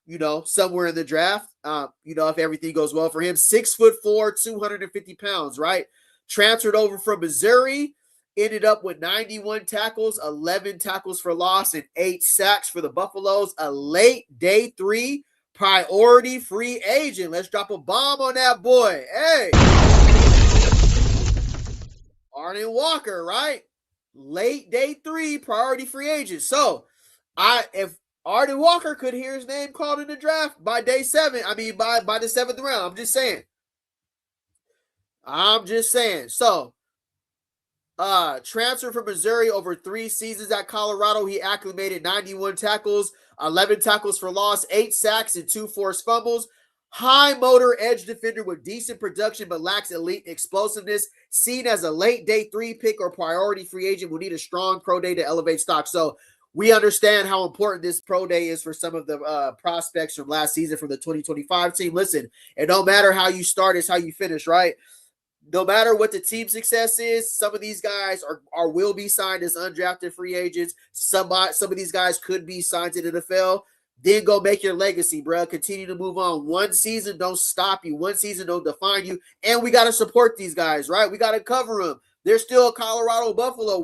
somewhere in the draft, if everything goes well for him. 6'4", 250 pounds, right? Transferred over from Missouri. Ended up with 91 tackles, 11 tackles for loss, and 8 sacks for the Buffaloes. A late day 3 priority free agent. Let's drop a bomb on that boy. Hey. Arden Walker, right? Late day 3 priority free agent. So, if Arden Walker could hear his name called in the draft by day 7, by the 7th round, I'm just saying. So, transferred from Missouri over 3 seasons at Colorado. He acclimated 91 tackles, 11 tackles for loss, 8 sacks, and 2 forced fumbles. High motor edge defender with decent production but lacks elite explosiveness. Seen as a late day 3 pick or priority free agent, will need a strong pro day to elevate stock. So we understand how important this pro day is for some of the prospects from last season from the 2025 team. Listen, it don't matter how you start, it's how you finish, right? No matter what the team success is, some of these guys will be signed as undrafted free agents. Some of these guys could be signed to the NFL. Then go make your legacy, bro. Continue to move on. One season don't stop you. One season don't define you. And we got to support these guys, right? We got to cover them. They're still Colorado Buffalo.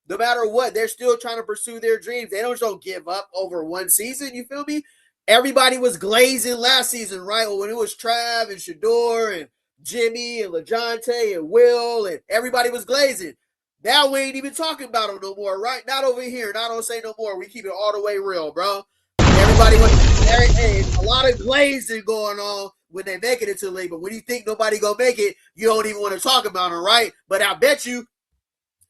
No matter what, they're still trying to pursue their dreams. They don't give up over one season. You feel me? Everybody was glazing last season, right? When it was Trav and Shador and Jimmy and LeJontay and Will and everybody was glazing. Now we ain't even talking about them no more, right? Not over here. Not on Say No More. We keep it all the way real, bro. Everybody a lot of glazing going on when they make it into the league. But when you think nobody gonna make it, you don't even want to talk about them, right? But I bet you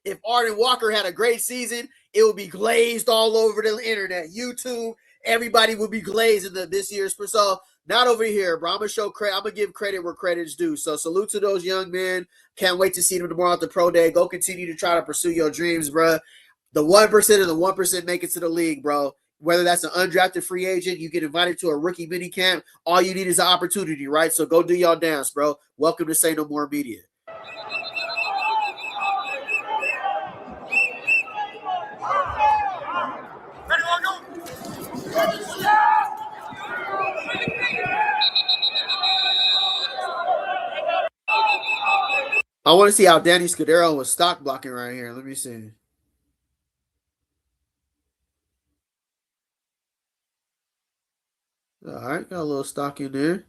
if Arden Walker had a great season, it would be glazed all over the internet. YouTube, everybody would be glazing this year's. So not over here, bro. I'm gonna give credit where credit's due. So salute to those young men. Can't wait to see them tomorrow at the pro day. Go continue to try to pursue your dreams, bro. The 1% and the 1% make it to the league, bro. Whether that's an undrafted free agent, you get invited to a rookie mini camp. All you need is an opportunity, right? So go do y'all dance, bro. Welcome to Say No More Media. I want to see how Danny Scudero was stock blocking right here. Let me see. All right, got a little stock in there.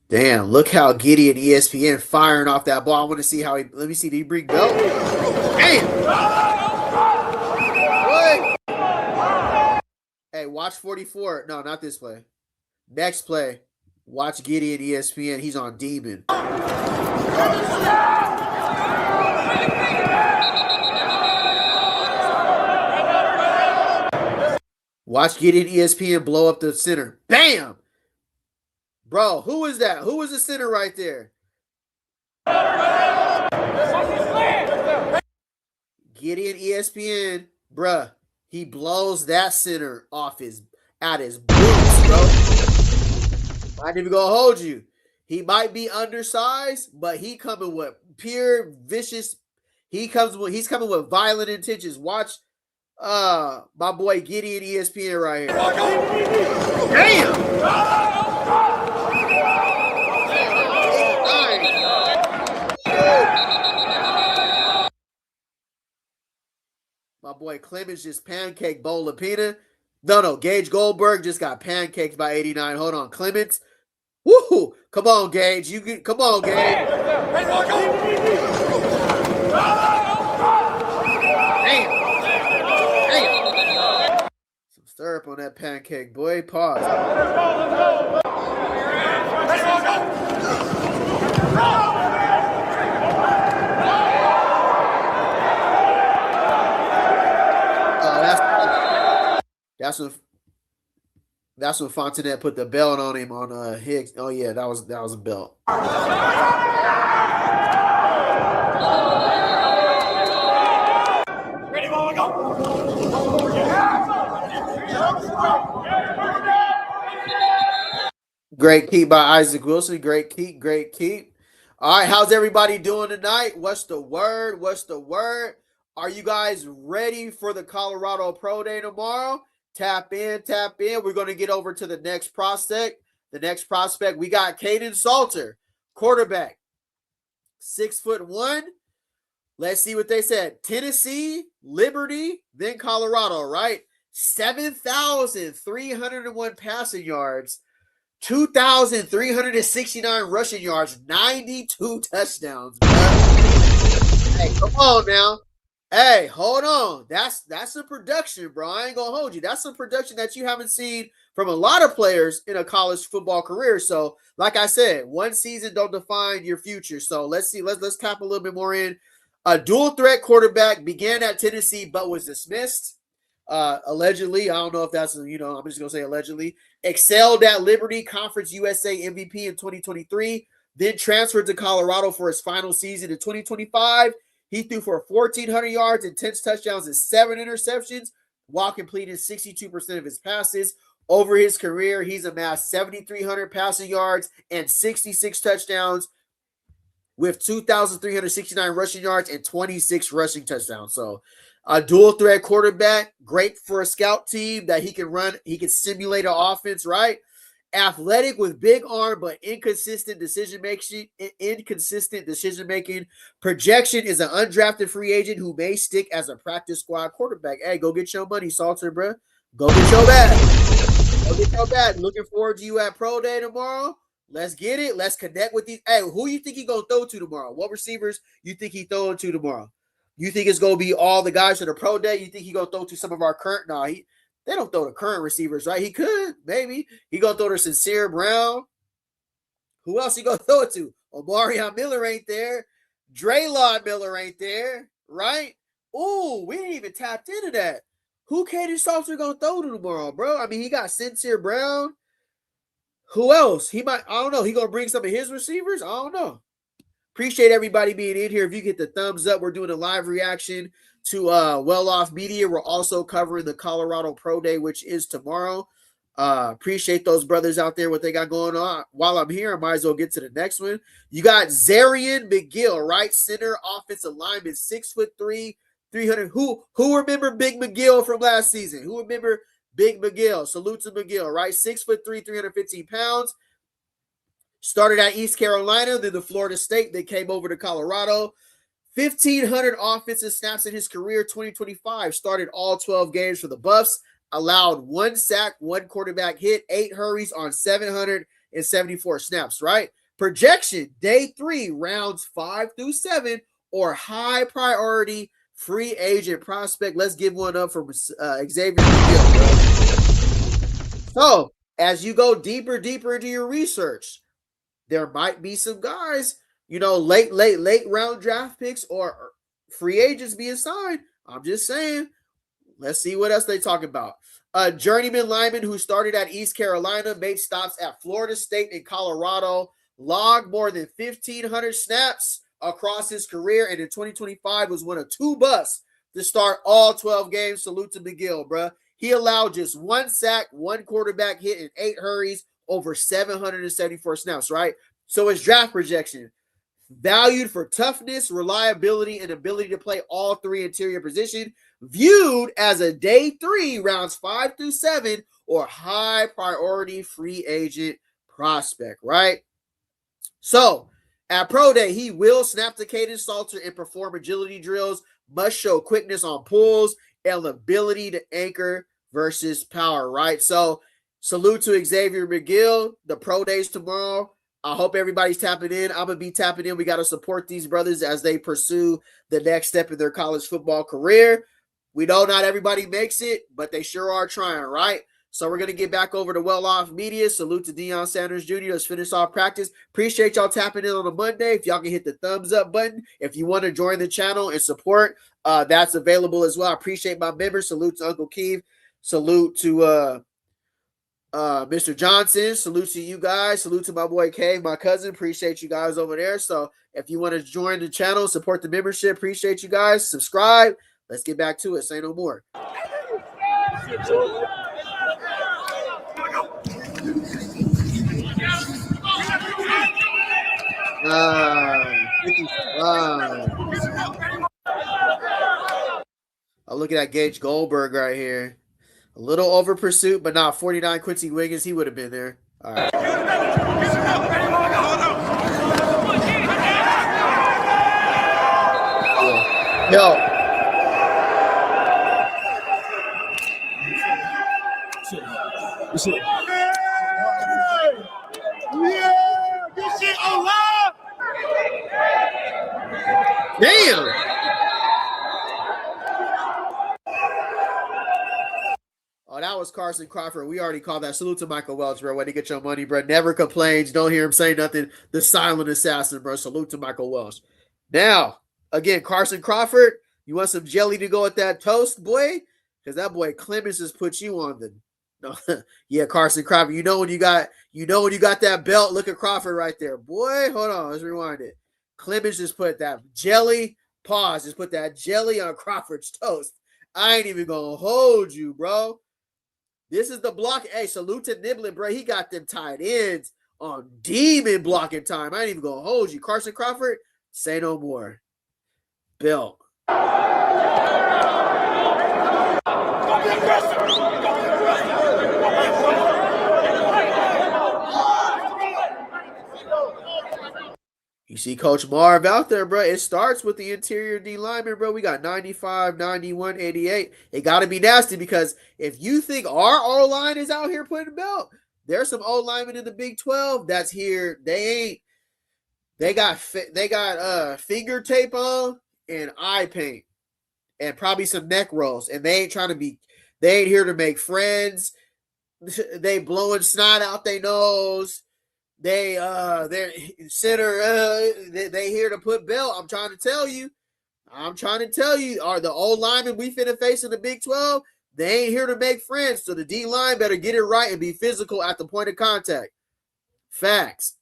Damn, look how Giddy and ESPN firing off that ball. I want to see how let me see, did he bring belt? Damn! What? Hey, watch 44. No, not this play. Next play. Watch Giddy and ESPN. He's on Demon. Watch Giddy and ESPN blow up the center. Bam! Bro, who is that? Who is the center right there? Giddy and ESPN, bruh. He blows that center off his. at his boots, bro. I ain't even gonna hold you. He might be undersized, but he coming with pure vicious. He's coming with violent intentions. Watch my boy Gideon ESPN right here. Damn! My boy Clemens just pancaked Bo Lapina. No, Gage Goldberg just got pancaked by 89. Hold on, Clemens. Woo! Come on, Gage. Come on, Gage. Damn. Some syrup on that pancake, boy. Pause. That's when Fontenette put the belt on him on Hicks. Oh yeah, that was a belt. Ready, go. Great keep by Isaac Wilson. Great keep. All right, how's everybody doing tonight? What's the word? Are you guys ready for the Colorado Pro Day tomorrow? Tap in. We're going to get over to the next prospect. We got Caden Salter, quarterback, 6'1". Let's see what they said. Tennessee, Liberty, then Colorado, right? 7,301 passing yards, 2,369 rushing yards, 92 touchdowns, bro. Hey, come on now. Hey, hold on. That's some production, bro. I ain't gonna hold you. That's some production that you haven't seen from a lot of players in a college football career. So, like I said, one season don't define your future. So let's see. Let's tap a little bit more in. A dual threat quarterback, began at Tennessee but was dismissed. Allegedly, I don't know if that's, I'm just gonna say allegedly. Excelled at Liberty, Conference USA MVP in 2023. Then transferred to Colorado for his final season in 2025. He threw for 1,400 yards and 10 touchdowns and 7 interceptions, while completing 62% of his passes. Over his career, he's amassed 7,300 passing yards and 66 touchdowns, with 2,369 rushing yards and 26 rushing touchdowns. So, a dual threat quarterback, great for a scout team that he can run. He can simulate an offense, right? Athletic with big arm, but inconsistent decision making. Projection is an undrafted free agent who may stick as a practice squad quarterback. Hey, go get your money, Salter, bro. Go get your bag. Looking forward to you at Pro Day tomorrow. Let's get it. Let's connect with these. Hey, who you think he gonna throw to tomorrow? What receivers you think he throwing to tomorrow? You think it's gonna be all the guys to the Pro Day? You think he gonna throw to some of our current? No, they don't throw to current receivers, right? He could, maybe. He gonna throw to Sincere Brown. Who else he gonna throw it to? Omarion Miller ain't there. Draylon Miller ain't there, right? Ooh, we didn't even tapped into that. Who Caden Salter gonna throw to tomorrow, bro? I mean, he got Sincere Brown. Who else? I don't know. He gonna bring some of his receivers? I don't know. Appreciate everybody being in here. If you get the thumbs up, we're doing a live reaction to Well Off Media. We're also covering the Colorado Pro Day, which is tomorrow. Appreciate those brothers out there, what they got going on. While I'm here, I might as well get to the next one. You got Zarian McGill, right center, offensive lineman, 6'3", 300. Who remember Big McGill from last season? Who remember Big McGill? Salute to McGill, right? 6'3", 315 pounds. Started at East Carolina, then to Florida State. They came over to Colorado. 1,500 offensive snaps in his career. 2025 started all 12 games for the Buffs. Allowed 1 sack, 1 quarterback hit, 8 hurries on 774 snaps, right? Projection, day 3, rounds 5 through 7, or high priority free agent prospect. Let's give one up for Xavier McGill, bro. So, as you go deeper into your research, there might be some guys, late round draft picks or free agents being signed. I'm just saying. Let's see what else they talk about. A journeyman lineman who started at East Carolina, made stops at Florida State and Colorado, logged more than 1,500 snaps across his career, and in 2025 was one of 2 busts to start all 12 games. Salute to McGill, bro. He allowed just 1 sack, 1 quarterback hit, and 8 hurries over 774 snaps, right? So his draft projection, valued for toughness, reliability, and ability to play all 3 interior positions, viewed as a day 3, rounds 5 through 7, or high priority free agent prospect, right? So at Pro Day, he will snap the cadence salter and perform agility drills, must show quickness on pulls, and ability to anchor versus power, right? So salute to Xavier McGill. The Pro Days tomorrow. I hope everybody's tapping in. I'm going to be tapping in. We got to support these brothers as they pursue the next step in their college football career. We know not everybody makes it, but they sure are trying, right? So we're going to get back over to Well Off Media. Salute to Deion Sanders Jr. Let's finish off practice. Appreciate y'all tapping in on a Monday. If y'all can hit the thumbs up button. If you want to join the channel and support, that's available as well. I appreciate my members. Salute to Uncle Keith. Salute to Mr. Johnson. Salute to you guys. Salute to my boy K, my cousin. Appreciate you guys over there. So if you want to join the channel, support the membership, appreciate you guys. Subscribe. Let's get back to it. Say no more. I'm looking at Gage Goldberg right here. A little over pursuit, but not 49 Quincy Wiggins. He would have been there. All right. Yo. Damn. Oh, that was Carson Crawford. We already called that. Salute to Michael Welch, bro. Way to get your money, bro. Never complains. Don't hear him say nothing. The silent assassin, bro. Salute to Michael Welch. Now, again, Carson Crawford, you want some jelly to go with that toast, boy? Because that boy Clemens just put you on the. No, yeah, Carson Crawford. You know when you got that belt. Look at Crawford right there, boy. Hold on, let's rewind it. Clemens just put that jelly. Pause. Just put that jelly on Crawford's toast. I ain't even gonna hold you, bro. This is the block. Hey, salute to Niblin, bro. He got them tight ends on demon blocking time. I ain't even gonna hold you. Carson Crawford, say no more. Bill. You see Coach Marv out there, bro. It starts with the interior D lineman, bro. We got 95, 91, 88. It got to be nasty because if you think our O-line is out here putting belt, there's some O-linemen in the Big 12 that's here. They got finger tape on and eye paint and probably some neck rolls. And they ain't here to make friends. They blowing snot out their nose. They're here to put belt. I'm trying to tell you, are the old linemen we finna face in the Big 12? They ain't here to make friends. So the D line better get it right and be physical at the point of contact. Facts.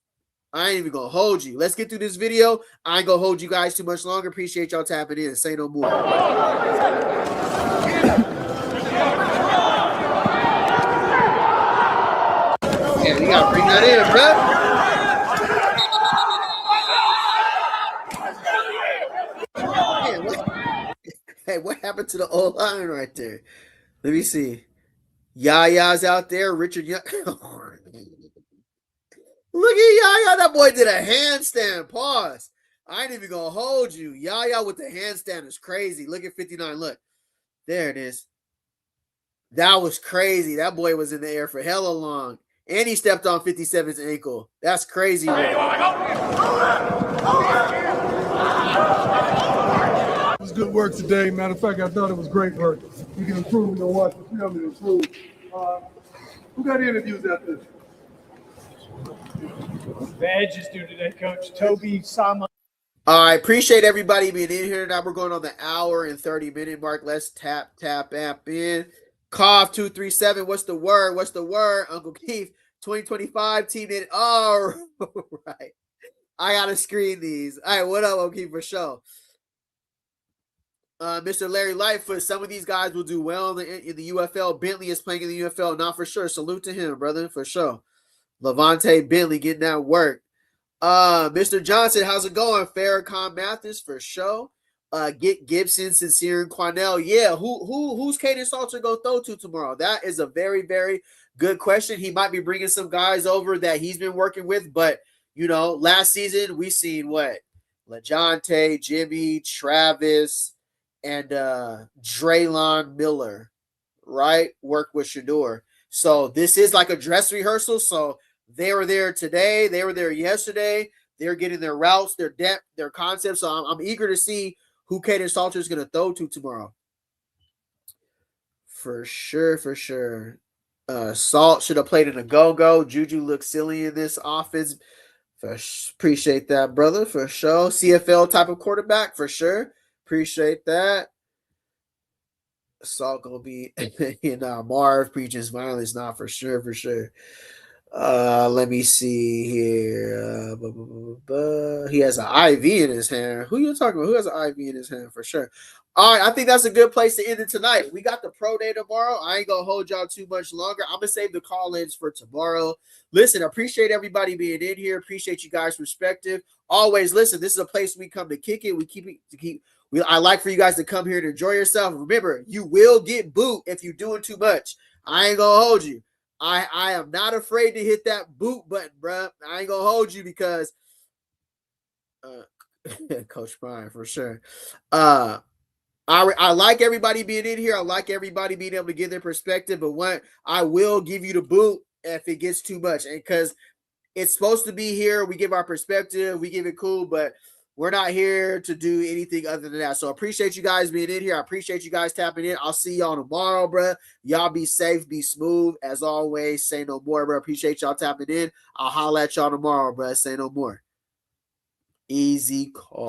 I ain't even gonna hold you. Let's get through this video. I ain't gonna hold you guys too much longer. Appreciate y'all tapping in. Say no more. Yeah, we gotta bring that in, bro. Hey, what happened to the old line right there? Let me see. Yaya's out there. Richard Young. Look at Yaya. That boy did a handstand. Pause. I ain't even gonna hold you. Yaya with the handstand is crazy. Look at 59. Look. There it is. That was crazy. That boy was in the air for hella long. And he stepped on 57's ankle. That's crazy. It was good work today. Matter of fact, I thought it was great work. You can improve and watch the film and improve. Who got interviews after this? Badges due today, Coach. Toby, Sama. I appreciate everybody being in here. Now we're going on the hour and 30-minute mark. Let's tap in. Cough 237. What's the word? Uncle Keith, 2025 team in. All right. I got to screen these. All right, what up, Uncle Keith, for sure? Mr. Larry Lightfoot, some of these guys will do well in the UFL. Bentley is playing in the UFL, not for sure. Salute to him, brother, for sure. Levante Bentley getting that work. Mr. Johnson, how's it going? Farrakhan Mathis for sure. Get Gibson, Sincere, and Quanell. Yeah, who's Caden Salter go throw to tomorrow? That is a very, very good question. He might be bringing some guys over that he's been working with, but you know, last season we seen what? LaJonte, Jimmy, Travis, and Draylon Miller, right? Work with Shador. So this is like a dress rehearsal. So they were there today. They were there yesterday. They're getting their routes, their depth, their concepts. So I'm eager to see who Caden Salter is going to throw to tomorrow. For sure, for sure. Salt should have played in a go-go. Juju looks silly in this offense. Appreciate that, brother, for sure. CFL type of quarterback, for sure. Appreciate that. Salt gonna be Marv preaches violence, not for sure, for sure. Let me see here. He has an IV in his hand. Who you talking about? Who has an IV in his hand for sure? All right, I think that's a good place to end it tonight. We got the pro day tomorrow. I ain't gonna hold y'all too much longer. I'm gonna save the call-ins for tomorrow. Listen, appreciate everybody being in here. Appreciate you guys' perspective. Always listen. This is a place we come to kick it. We keep it to keep. I like for you guys to come here and enjoy yourself. Remember, you will get boot if you're doing too much. I ain't gonna hold you. I am not afraid to hit that boot button, bro. I ain't gonna hold you because Coach Brian for sure. I like everybody being in here. I like everybody being able to give their perspective, but what I will give you the boot if it gets too much, and because it's supposed to be here, we give our perspective, we give it cool, but we're not here to do anything other than that. So I appreciate you guys being in here. I appreciate you guys tapping in. I'll see y'all tomorrow, bro. Y'all be safe, be smooth. As always, say no more, bro. Appreciate y'all tapping in. I'll holla at y'all tomorrow, bro. Say no more. Easy call.